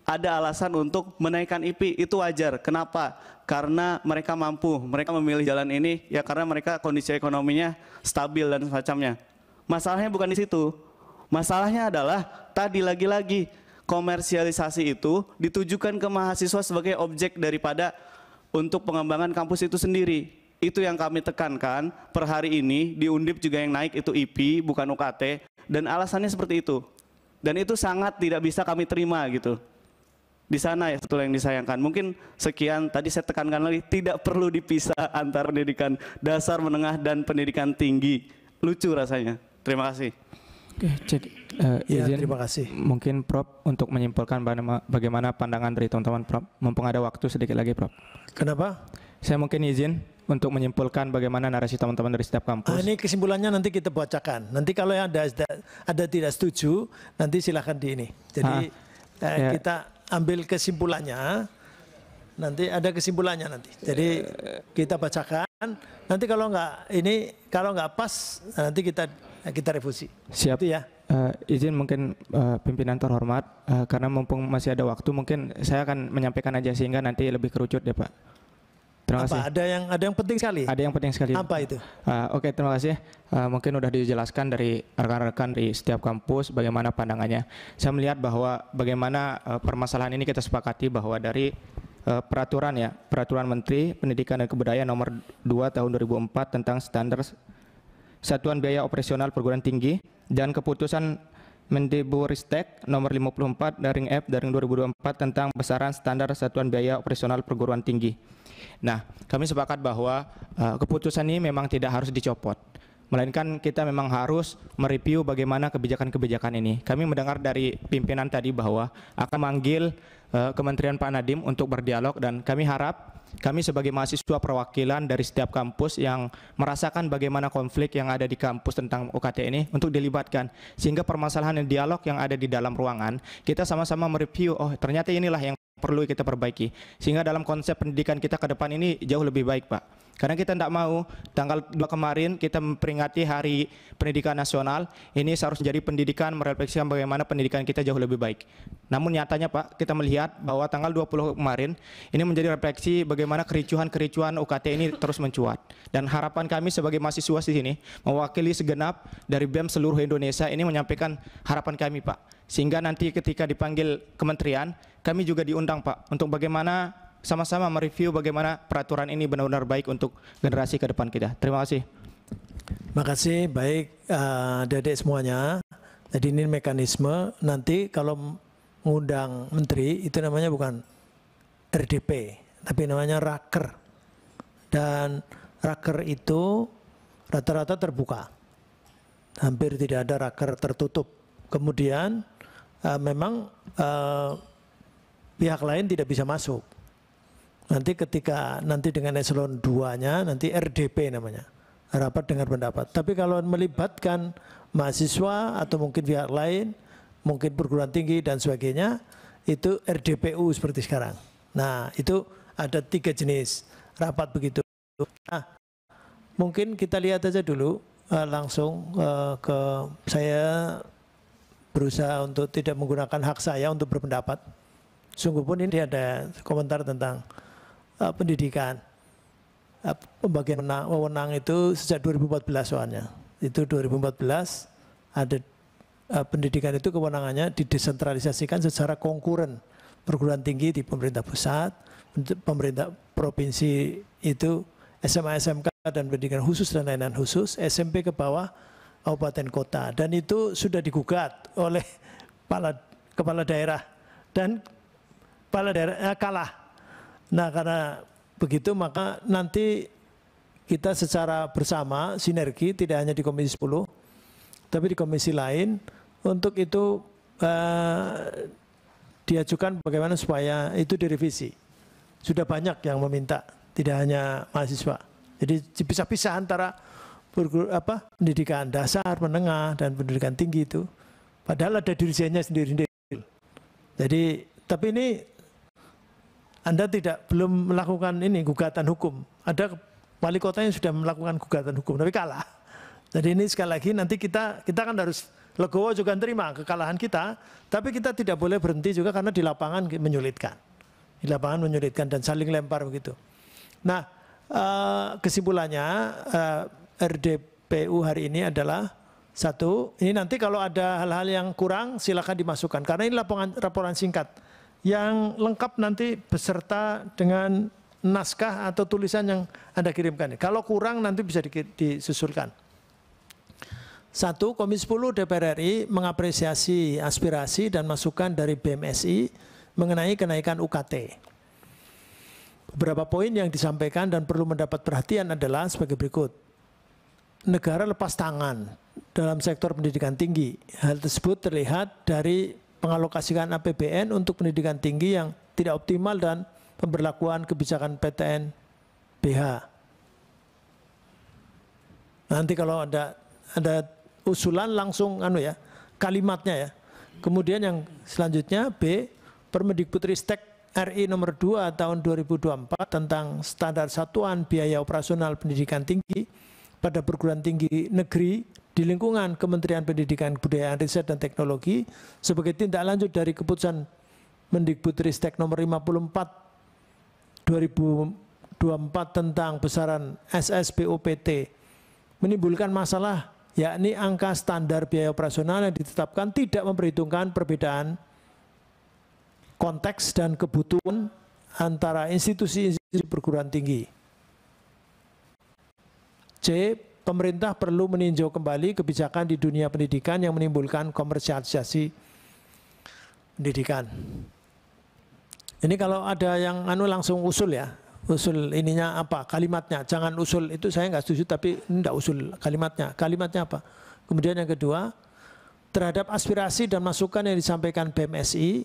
ada alasan untuk menaikkan IP, itu wajar. Kenapa? Karena mereka mampu, mereka memilih jalan ini ya karena mereka kondisi ekonominya stabil dan semacamnya. Masalahnya bukan di situ. Masalahnya adalah tadi lagi-lagi komersialisasi itu ditujukan ke mahasiswa sebagai objek daripada untuk pengembangan kampus itu sendiri. Itu yang kami tekankan per hari ini. Di Undip juga yang naik itu IP bukan UKT, dan alasannya seperti itu. Dan itu sangat tidak bisa kami terima gitu. Di sana ya betul yang disayangkan. Mungkin sekian tadi saya tekankan lagi, tidak perlu dipisah antara pendidikan dasar, menengah dan pendidikan tinggi. Lucu rasanya. Terima kasih. Oke, Ya, izin terima kasih. mungkin Prof untuk menyimpulkan bagaimana pandangan dari teman-teman Prof. Mumpung ada waktu sedikit lagi Prof. Kenapa? Saya mungkin izin untuk menyimpulkan bagaimana narasi teman-teman dari setiap kampus. Ini kesimpulannya nanti kita bacakan. Nanti kalau ada tidak setuju, nanti silahkan di ini. Jadi ya. kita ambil kesimpulannya. Nanti ada kesimpulannya nanti. Jadi kita bacakan. Nanti kalau nggak pas, nanti kita revisi. Siap. Itu ya. Izin mungkin pimpinan terhormat, karena mumpung masih ada waktu, mungkin saya akan menyampaikan aja sehingga nanti lebih kerucut ya Pak. Terima kasih. Ada yang penting sekali. Ada yang penting sekali. Apa itu? Oke, terima kasih. Mungkin sudah dijelaskan dari rekan-rekan di setiap kampus bagaimana pandangannya. Saya melihat bahwa bagaimana permasalahan ini kita sepakati bahwa dari peraturan Menteri Pendidikan dan Kebudayaan nomor 2 tahun 2004 tentang standar Satuan Biaya Operasional Perguruan Tinggi dan keputusan Mendikbudristek nomor 54/F/2024 tentang besaran standar Satuan Biaya Operasional Perguruan Tinggi. Nah, kami sepakat bahwa keputusan ini memang tidak harus dicopot. melainkan kita memang harus mereview bagaimana kebijakan-kebijakan ini. Kami mendengar dari pimpinan tadi bahwa akan manggil Kementerian Pak Nadiem untuk berdialog, dan kami harap kami sebagai mahasiswa perwakilan dari setiap kampus yang merasakan bagaimana konflik yang ada di kampus tentang UKT ini untuk dilibatkan, sehingga permasalahan dan dialog yang ada di dalam ruangan kita sama-sama mereview, oh ternyata inilah yang perlu kita perbaiki, sehingga dalam konsep pendidikan kita ke depan ini jauh lebih baik, Pak. Karena kita tidak mau tanggal 2 kemarin kita memperingati Hari Pendidikan Nasional, ini seharusnya jadi pendidikan merefleksikan bagaimana pendidikan kita jauh lebih baik. Namun nyatanya Pak, kita melihat bahwa tanggal 20 kemarin ini menjadi refleksi bagaimana kericuhan-kericuhan UKT ini terus mencuat. Dan harapan kami sebagai mahasiswa di sini, mewakili segenap dari BEM seluruh Indonesia ini menyampaikan harapan kami Pak. Sehingga nanti ketika dipanggil kementerian, kami juga diundang Pak, untuk bagaimana sama-sama mereview bagaimana peraturan ini benar-benar baik untuk generasi ke depan kita. Terima kasih. Terima kasih, baik adik-adik semuanya. Jadi ini mekanisme, nanti kalau mengundang menteri itu namanya bukan RDP, tapi namanya raker. Dan raker itu rata-rata terbuka, hampir tidak ada raker tertutup. Kemudian memang pihak lain tidak bisa masuk. Nanti ketika nanti dengan eselon 2-nya nanti RDP namanya, rapat dengar pendapat. Tapi kalau melibatkan mahasiswa atau mungkin pihak lain, mungkin perguruan tinggi dan sebagainya, itu RDPU seperti sekarang. Nah itu ada 3 jenis rapat begitu. Nah mungkin kita lihat aja dulu langsung ke saya berusaha untuk tidak menggunakan hak saya untuk berpendapat. Sungguh pun ini ada komentar tentang pendidikan, pembagian wewenang itu sejak 2014 soalnya. Itu 2014 ada pendidikan itu kewenangannya didesentralisasikan secara konkuren. Perguruan tinggi di pemerintah pusat, pemerintah provinsi itu SMA, SMK dan pendidikan khusus dan lain-lain khusus, SMP ke bawah kabupaten kota, dan itu sudah digugat oleh kepala daerah dan kepala daerah kalah. Nah karena begitu maka nanti kita secara bersama sinergi tidak hanya di Komisi 10 tapi di komisi lain untuk itu diajukan bagaimana supaya itu direvisi. Sudah banyak yang meminta, tidak hanya mahasiswa. Jadi pisah-pisah antara pendidikan dasar, menengah dan pendidikan tinggi itu. Padahal ada dirijennya sendiri-sendiri. Jadi tapi ini Anda belum melakukan ini gugatan hukum. Ada wali kota yang sudah melakukan gugatan hukum tapi kalah. Jadi ini sekali lagi nanti kita kan harus legowo juga terima kekalahan kita, tapi kita tidak boleh berhenti juga karena di lapangan menyulitkan. Di lapangan menyulitkan dan saling lempar begitu. Nah, kesimpulannya RDPU hari ini adalah satu, ini nanti kalau ada hal-hal yang kurang silakan dimasukkan karena ini laporan singkat. Yang lengkap nanti beserta dengan naskah atau tulisan yang Anda kirimkan. Kalau kurang nanti bisa disusulkan. Satu, Komisi 10 DPR RI mengapresiasi aspirasi dan masukan dari BMSI mengenai kenaikan UKT. Beberapa poin yang disampaikan dan perlu mendapat perhatian adalah sebagai berikut. Negara lepas tangan dalam sektor pendidikan tinggi. Hal tersebut terlihat dari mengalokasikan APBN untuk pendidikan tinggi yang tidak optimal dan pemberlakuan kebijakan PTN BH. Nanti kalau ada usulan langsung kalimatnya ya. Kemudian yang selanjutnya B, Permendikbudristek RI nomor 2 tahun 2024 tentang standar satuan biaya operasional pendidikan tinggi pada perguruan tinggi negeri di lingkungan Kementerian Pendidikan, Kebudayaan, Riset dan Teknologi sebagai tindak lanjut dari keputusan Mendikbudristek nomor 54 2024 tentang besaran SSBOPT menimbulkan masalah, yakni angka standar biaya operasional yang ditetapkan tidak memperhitungkan perbedaan konteks dan kebutuhan antara institusi-institusi perguruan tinggi. C, pemerintah perlu meninjau kembali kebijakan di dunia pendidikan yang menimbulkan komersialisasi pendidikan. Ini kalau ada yang langsung usul ya, Usul ininya apa? Kalimatnya. Jangan usul itu saya nggak setuju, tapi enggak usul kalimatnya. Kalimatnya apa? Kemudian yang kedua, terhadap aspirasi dan masukan yang disampaikan BMSI,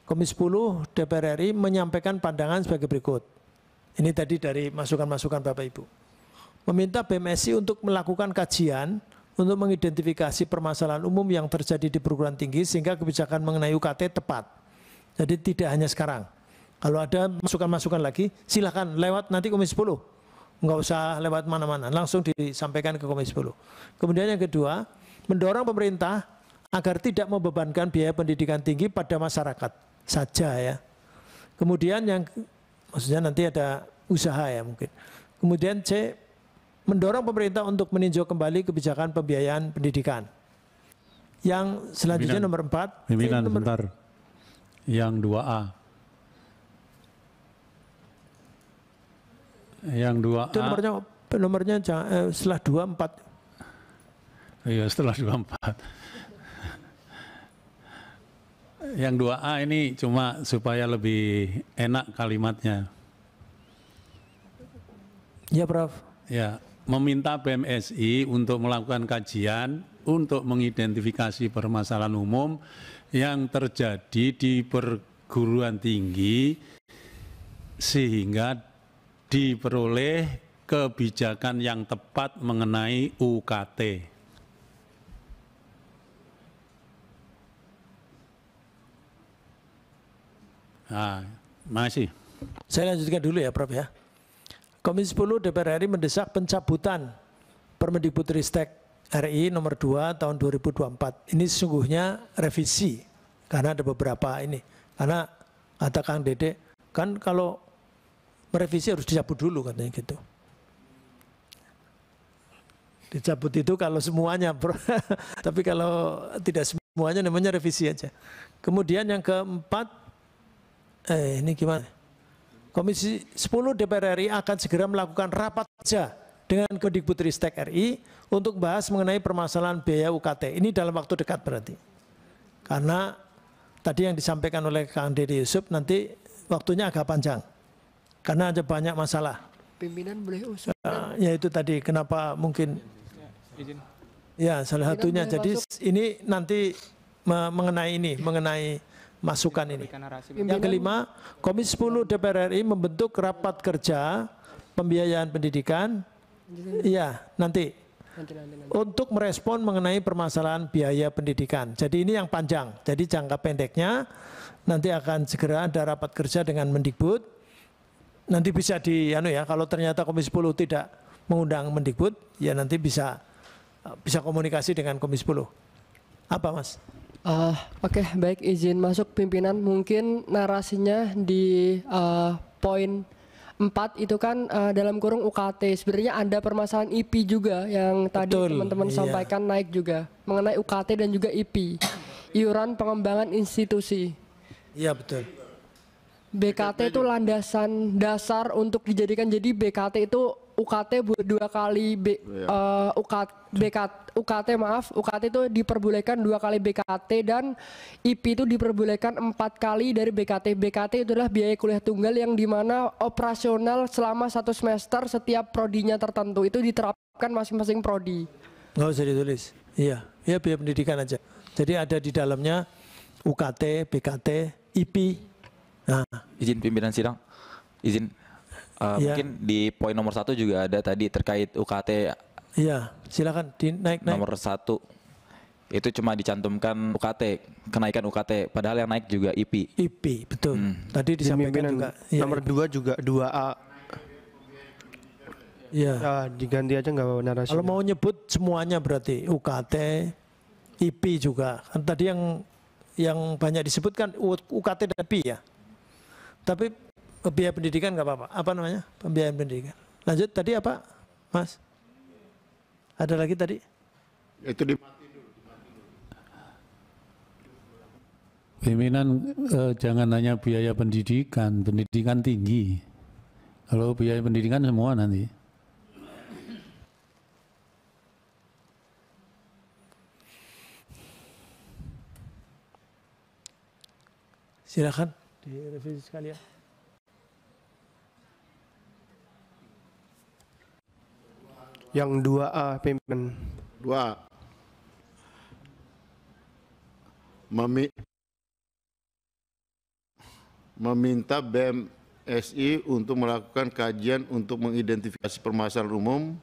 Komisi 10 DPR RI menyampaikan pandangan sebagai berikut. Ini tadi dari masukan-masukan Bapak Ibu. Meminta BMSI untuk melakukan kajian untuk mengidentifikasi permasalahan umum yang terjadi di perguruan tinggi sehingga kebijakan mengenai UKT tepat. Jadi tidak hanya sekarang. Kalau ada masukan-masukan lagi, silakan lewat nanti Komisi 10. Enggak usah lewat mana-mana, langsung disampaikan ke Komisi 10. Kemudian yang kedua, mendorong pemerintah agar tidak membebankan biaya pendidikan tinggi pada masyarakat saja ya. Kemudian yang maksudnya nanti ada usaha ya mungkin. Kemudian C, mendorong pemerintah untuk meninjau kembali kebijakan pembiayaan pendidikan. Yang selanjutnya nomor 4. Pimpinan sebentar. Yang 2A. Yang 2A. Itu nomornya setelah 24. Iya, setelah 24. Yang 2A ini cuma supaya lebih enak kalimatnya. Ya, Prof. Ya, meminta BMSI untuk melakukan kajian untuk mengidentifikasi permasalahan umum yang terjadi di perguruan tinggi sehingga diperoleh kebijakan yang tepat mengenai UKT. Nah, masih. Saya lanjutkan dulu ya, Prof ya. Komisi 10 DPR RI mendesak pencabutan Permendikbudristek RI nomor 2 tahun 2024. Ini sesungguhnya revisi karena ada beberapa ini. Karena kata Kang Dede, kan kalau merevisi harus dicabut dulu katanya gitu. Dicabut itu kalau semuanya, tapi kalau tidak semuanya namanya revisi aja. Kemudian yang keempat, ini gimana? Komisi 10 DPR RI akan segera melakukan rapat kerja dengan Kemendikbudristek RI untuk bahas mengenai permasalahan biaya UKT. Ini dalam waktu dekat berarti. Karena tadi yang disampaikan oleh Kang Dede Yusuf nanti waktunya agak panjang. Karena ada banyak masalah. Pimpinan boleh usul. Ya itu tadi kenapa mungkin. Ya salah satunya. Jadi ini nanti mengenai masukan ini. Yang kelima, Komisi 10 DPR RI membentuk rapat kerja pembiayaan pendidikan. Iya, nanti. Untuk merespon mengenai permasalahan biaya pendidikan. Jadi ini yang panjang. Jadi jangka pendeknya nanti akan segera ada rapat kerja dengan Mendikbud. Nanti bisa kalau ternyata Komisi 10 tidak mengundang Mendikbud, ya nanti bisa komunikasi dengan Komisi 10. Apa, Mas? Oke, baik, izin masuk pimpinan. Mungkin narasinya di poin 4 itu kan dalam kurung UKT. Sebenarnya ada permasalahan IP juga yang tadi teman-teman sampaikan naik juga mengenai UKT dan juga IP, iuran pengembangan institusi. Iya betul. BKT itu landasan dasar untuk dijadikan, jadi BKT itu UKT dua kali UKT itu diperbolehkan 2 kali BKT dan IP itu diperbolehkan 4 kali dari BKT. BKT itu adalah biaya kuliah tunggal yang dimana operasional selama 1 semester setiap prodinya tertentu, itu diterapkan masing-masing prodi. Nggak usah ditulis. Iya, ya biaya pendidikan aja. Jadi ada di dalamnya UKT, BKT, IP. Nah, izin pimpinan sidang, izin mungkin di poin nomor 1 juga ada tadi terkait UKT. Iya, silakan naik. Nomor 1 itu cuma dicantumkan UKT, kenaikan UKT, padahal yang naik juga IP. IP, betul. Tadi disampaikan juga. Nomor 2 juga 2A. Iya. Diganti aja nggak narasi. Kalau mau nyebut semuanya berarti UKT, IP juga. Kan tadi yang banyak disebutkan UKT dan IP ya. Tapi biaya pendidikan nggak apa-apa. Apa namanya? Pembiayaan pendidikan. Lanjut tadi apa, Mas? Ada lagi tadi? Itu Pimpinan jangan hanya biaya pendidikan tinggi. Kalau biaya pendidikan semua nanti. Silakan direvisi sekalian. Yang 2A pimpinan. 2. Meminta BMSI untuk melakukan kajian untuk mengidentifikasi permasalahan umum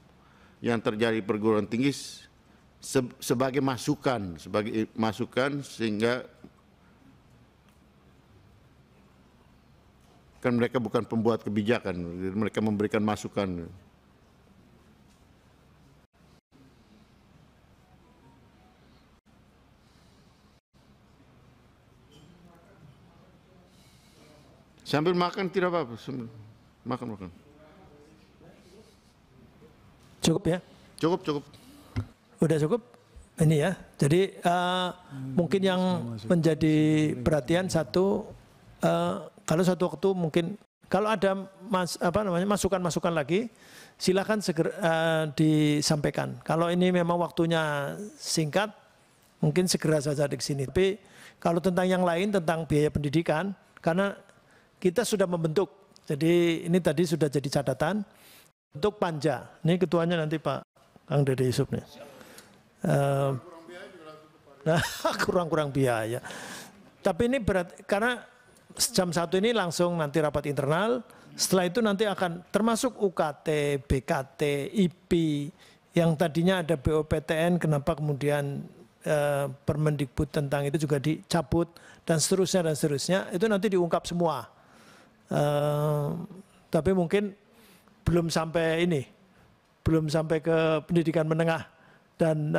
yang terjadi di perguruan tinggi sebagai masukan sehingga kan mereka bukan pembuat kebijakan, mereka memberikan masukan. Sambil makan tidak apa-apa, makan. Cukup ya? Cukup. Udah cukup? Ini ya. Jadi mungkin yang menjadi perhatian satu, kalau suatu waktu mungkin kalau ada masukan-masukan lagi, silakan segera disampaikan. Kalau ini memang waktunya singkat, mungkin segera saja di sini. Tapi kalau tentang yang lain, tentang biaya pendidikan, karena kita sudah membentuk, jadi ini tadi sudah jadi catatan untuk panja. Ini ketuanya nanti Pak Kang Dede Yusuf nih. Kurang biaya. Tapi ini berat karena jam 1 ini langsung nanti rapat internal. Setelah itu nanti akan termasuk UKT, BKT, IP yang tadinya ada BOPTN, kenapa kemudian Permendikbud tentang itu juga dicabut dan seterusnya itu nanti diungkap semua. Tapi mungkin belum sampai ke pendidikan menengah dan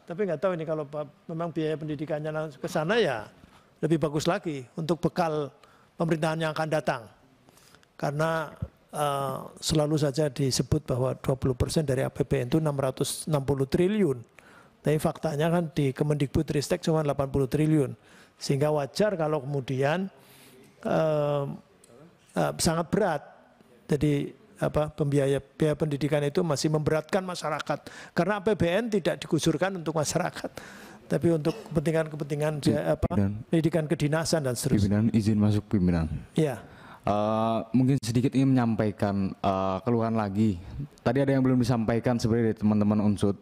tapi nggak tahu ini kalau memang biaya pendidikannya langsung ke sana ya lebih bagus lagi untuk bekal pemerintahan yang akan datang. Karena selalu saja disebut bahwa 20% dari APBN itu 660 triliun. Tapi faktanya kan di Kemendikbud Ristek cuma 80 triliun. Sehingga wajar kalau kemudian sangat berat. Jadi biaya pendidikan itu masih memberatkan masyarakat. Karena APBN tidak dikucurkan untuk masyarakat, tapi untuk kepentingan pendidikan kedinasan dan seterusnya. Pimpinan, izin masuk pimpinan. Iya. Mungkin sedikit ingin menyampaikan keluhan lagi. Tadi ada yang belum disampaikan sebenarnya dari teman-teman Unsud.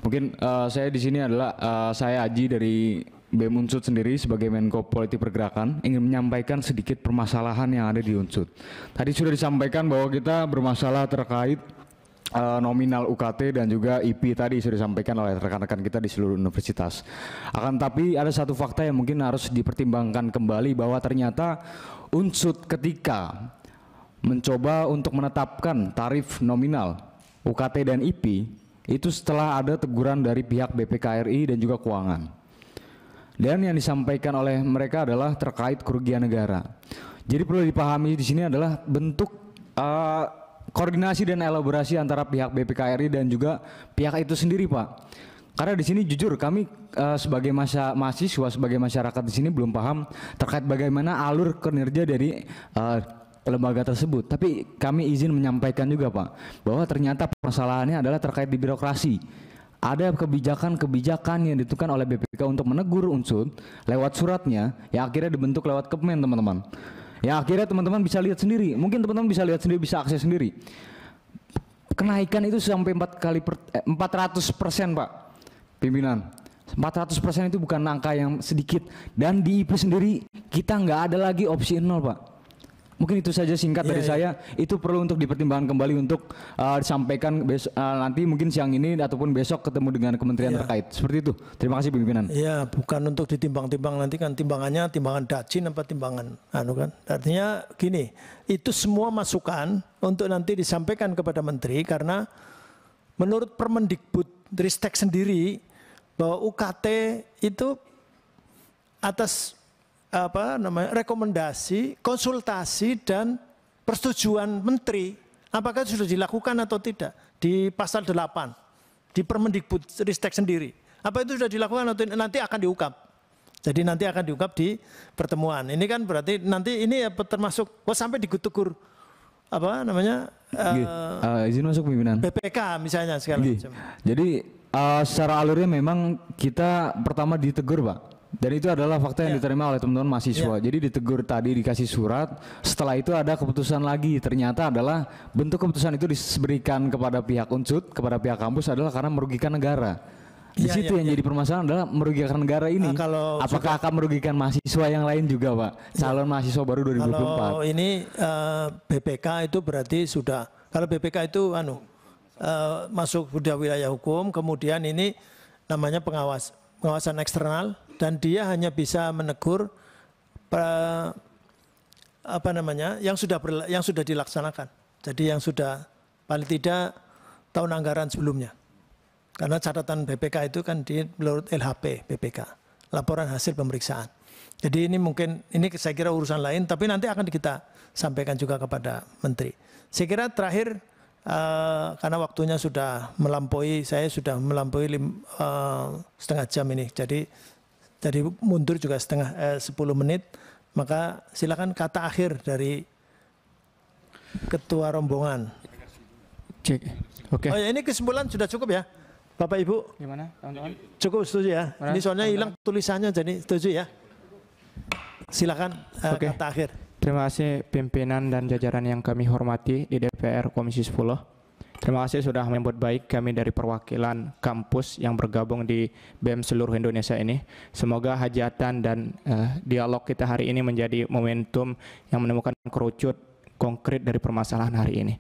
Mungkin saya di sini adalah saya Aji dari BEM Unsud sendiri sebagai Menko Politik Pergerakan ingin menyampaikan sedikit permasalahan yang ada di Unsud. Tadi sudah disampaikan bahwa kita bermasalah terkait nominal UKT dan juga IP tadi sudah disampaikan oleh rekan-rekan kita di seluruh universitas. Akan tapi ada satu fakta yang mungkin harus dipertimbangkan kembali bahwa ternyata Unsud ketika mencoba untuk menetapkan tarif nominal UKT dan IP itu setelah ada teguran dari pihak BPKRI dan juga keuangan. Dan yang disampaikan oleh mereka adalah terkait kerugian negara. Jadi perlu dipahami di sini adalah bentuk koordinasi dan elaborasi antara pihak BPKRI dan juga pihak itu sendiri, Pak. Karena di sini jujur kami sebagai mahasiswa, sebagai masyarakat di sini belum paham terkait bagaimana alur kinerja dari lembaga tersebut. Tapi kami izin menyampaikan juga, Pak, bahwa ternyata permasalahannya adalah terkait di birokrasi. Ada kebijakan-kebijakan yang ditentukan oleh BPK untuk menegur Unsud lewat suratnya yang akhirnya dibentuk lewat Kemen, teman-teman. Yang akhirnya teman-teman bisa lihat sendiri, mungkin teman-teman bisa lihat sendiri, bisa akses sendiri. Kenaikan itu sampai 400%, Pak pimpinan. 400% itu bukan angka yang sedikit. Dan di IP sendiri kita nggak ada lagi opsi 0, Pak. Mungkin itu saja singkat dari saya. Itu perlu untuk dipertimbangkan kembali untuk disampaikan nanti mungkin siang ini ataupun besok ketemu dengan kementerian terkait. Seperti itu. Terima kasih pimpinan. Iya, bukan untuk ditimbang-timbang nanti kan timbangannya timbangan Dacin apa timbangan kan. Artinya gini, itu semua masukan untuk nanti disampaikan kepada menteri karena menurut Permendikbud Ristek sendiri bahwa UKT itu atas rekomendasi, konsultasi dan persetujuan menteri. Apakah sudah dilakukan atau tidak di pasal 8 di Permendikbud Ristek sendiri? Apa itu sudah dilakukan atau nanti akan diungkap? Jadi nanti akan diungkap di pertemuan. Ini kan berarti nanti ini termasuk sampai ditegur izin masuk pimpinan. BPK misalnya segala macam. Jadi secara alurnya memang kita pertama ditegur, Pak. Dan itu adalah fakta yang diterima oleh teman-teman mahasiswa. Jadi ditegur tadi, dikasih surat, setelah itu ada keputusan lagi. Ternyata adalah bentuk keputusan itu diberikan kepada pihak unsut, kepada pihak kampus adalah karena merugikan negara. Di situ yang jadi permasalahan adalah merugikan negara ini. Apakah akan merugikan mahasiswa yang lain juga, Pak? Calon mahasiswa baru 2024. Kalau ini BPK itu berarti sudah, kalau BPK itu masuk sudah wilayah hukum, kemudian ini namanya pengawasan eksternal, dan dia hanya bisa menegur yang sudah dilaksanakan. Jadi yang sudah paling tidak tahun anggaran sebelumnya. Karena catatan BPK itu kan menurut LHP BPK, laporan hasil pemeriksaan. Jadi ini mungkin saya kira urusan lain, tapi nanti akan kita sampaikan juga kepada Menteri. Saya kira terakhir karena waktunya sudah melampaui, saya sudah melampaui setengah jam ini. Jadi mundur juga 10 menit, maka silakan kata akhir dari ketua rombongan. Cek. Oke. Oh ya, ini kesimpulan sudah cukup ya, Bapak Ibu? Gimana, teman-teman? Cukup, setuju ya? Mana? Ini soalnya hilang tulisannya, jadi setuju ya? Silakan kata akhir. Terima kasih pimpinan dan jajaran yang kami hormati di DPR Komisi 10. Terima kasih sudah menyambut baik kami dari perwakilan kampus yang bergabung di BEM seluruh Indonesia ini. Semoga hajatan dan dialog kita hari ini menjadi momentum yang menemukan kerucut konkret dari permasalahan hari ini.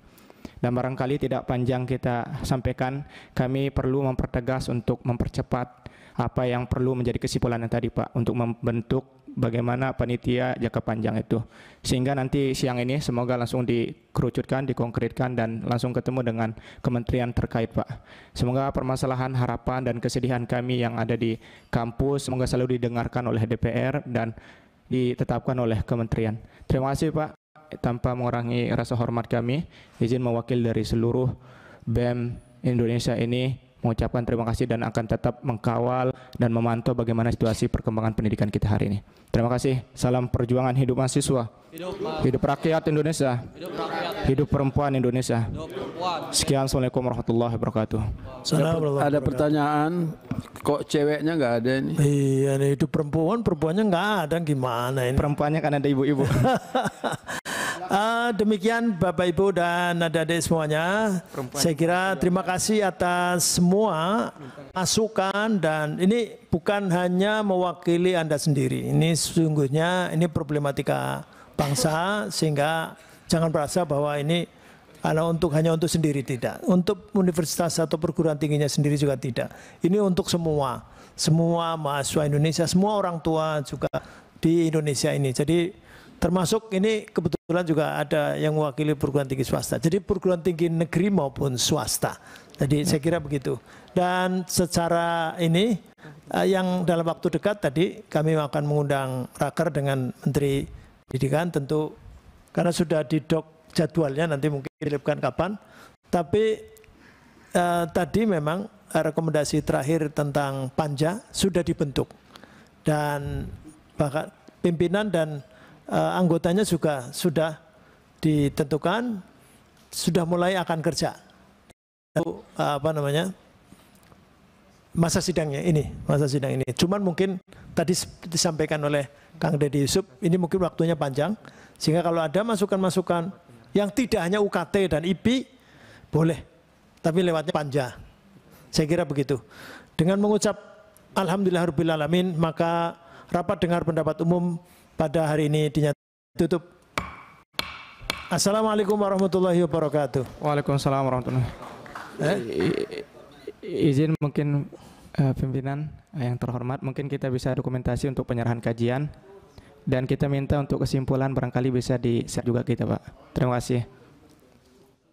Dan barangkali tidak panjang kita sampaikan, kami perlu mempertegas untuk mempercepat apa yang perlu menjadi kesimpulan yang tadi, Pak, untuk membentuk bagaimana panitia jangka panjang itu. Sehingga nanti siang ini semoga langsung dikerucutkan, dikonkretkan, dan langsung ketemu dengan kementerian terkait, Pak. Semoga permasalahan, harapan, dan kesedihan kami yang ada di kampus semoga selalu didengarkan oleh DPR dan ditetapkan oleh kementerian. Terima kasih, Pak. Tanpa mengurangi rasa hormat kami, izin mewakili dari seluruh BEM Indonesia ini mengucapkan terima kasih dan akan tetap mengkawal dan memantau bagaimana situasi perkembangan pendidikan kita hari ini. Terima kasih. Salam perjuangan hidup mahasiswa. Hidup rakyat Indonesia. Hidup perempuan Indonesia. Sekian, assalamualaikum warahmatullahi wabarakatuh. Ada pertanyaan, kok ceweknya nggak ada ini? Iya, hidup perempuannya nggak ada, gimana ini? Perempuannya kan ada ibu-ibu. Demikian Bapak Ibu dan adik-adik semuanya. Saya kira terima kasih atas semua masukan, dan ini bukan hanya mewakili Anda sendiri. Ini sesungguhnya ini problematika bangsa, sehingga jangan merasa bahwa ini hanya untuk sendiri, tidak. Untuk universitas atau perguruan tingginya sendiri juga tidak. Ini untuk semua mahasiswa Indonesia, semua orang tua juga di Indonesia ini. Jadi termasuk ini kebetulan juga ada yang mewakili perguruan tinggi swasta. Jadi perguruan tinggi negeri maupun swasta. Jadi saya kira begitu. Dan secara ini yang dalam waktu dekat tadi kami akan mengundang raker dengan Menteri Pendidikan, tentu karena sudah didok jadwalnya, nanti mungkin dikirimkan kapan. Tapi tadi memang rekomendasi terakhir tentang panja sudah dibentuk. Dan bahkan pimpinan dan anggotanya juga sudah ditentukan, sudah mulai akan kerja. Masa sidang ini. Cuman mungkin tadi disampaikan oleh Kang Deddy Yusuf, ini mungkin waktunya panjang, sehingga kalau ada masukan-masukan yang tidak hanya UKT dan IP, boleh, tapi lewatnya panja. Saya kira begitu. Dengan mengucap Alhamdulillahirabbil alamin, maka rapat dengar pendapat umum pada hari ini ditutup. Assalamualaikum warahmatullahi wabarakatuh. Waalaikumsalam warahmatullahi wabarakatuh. Izin mungkin pimpinan yang terhormat, mungkin kita bisa dokumentasi untuk penyerahan kajian, dan kita minta untuk kesimpulan barangkali bisa di-share juga kita, Pak. Terima kasih.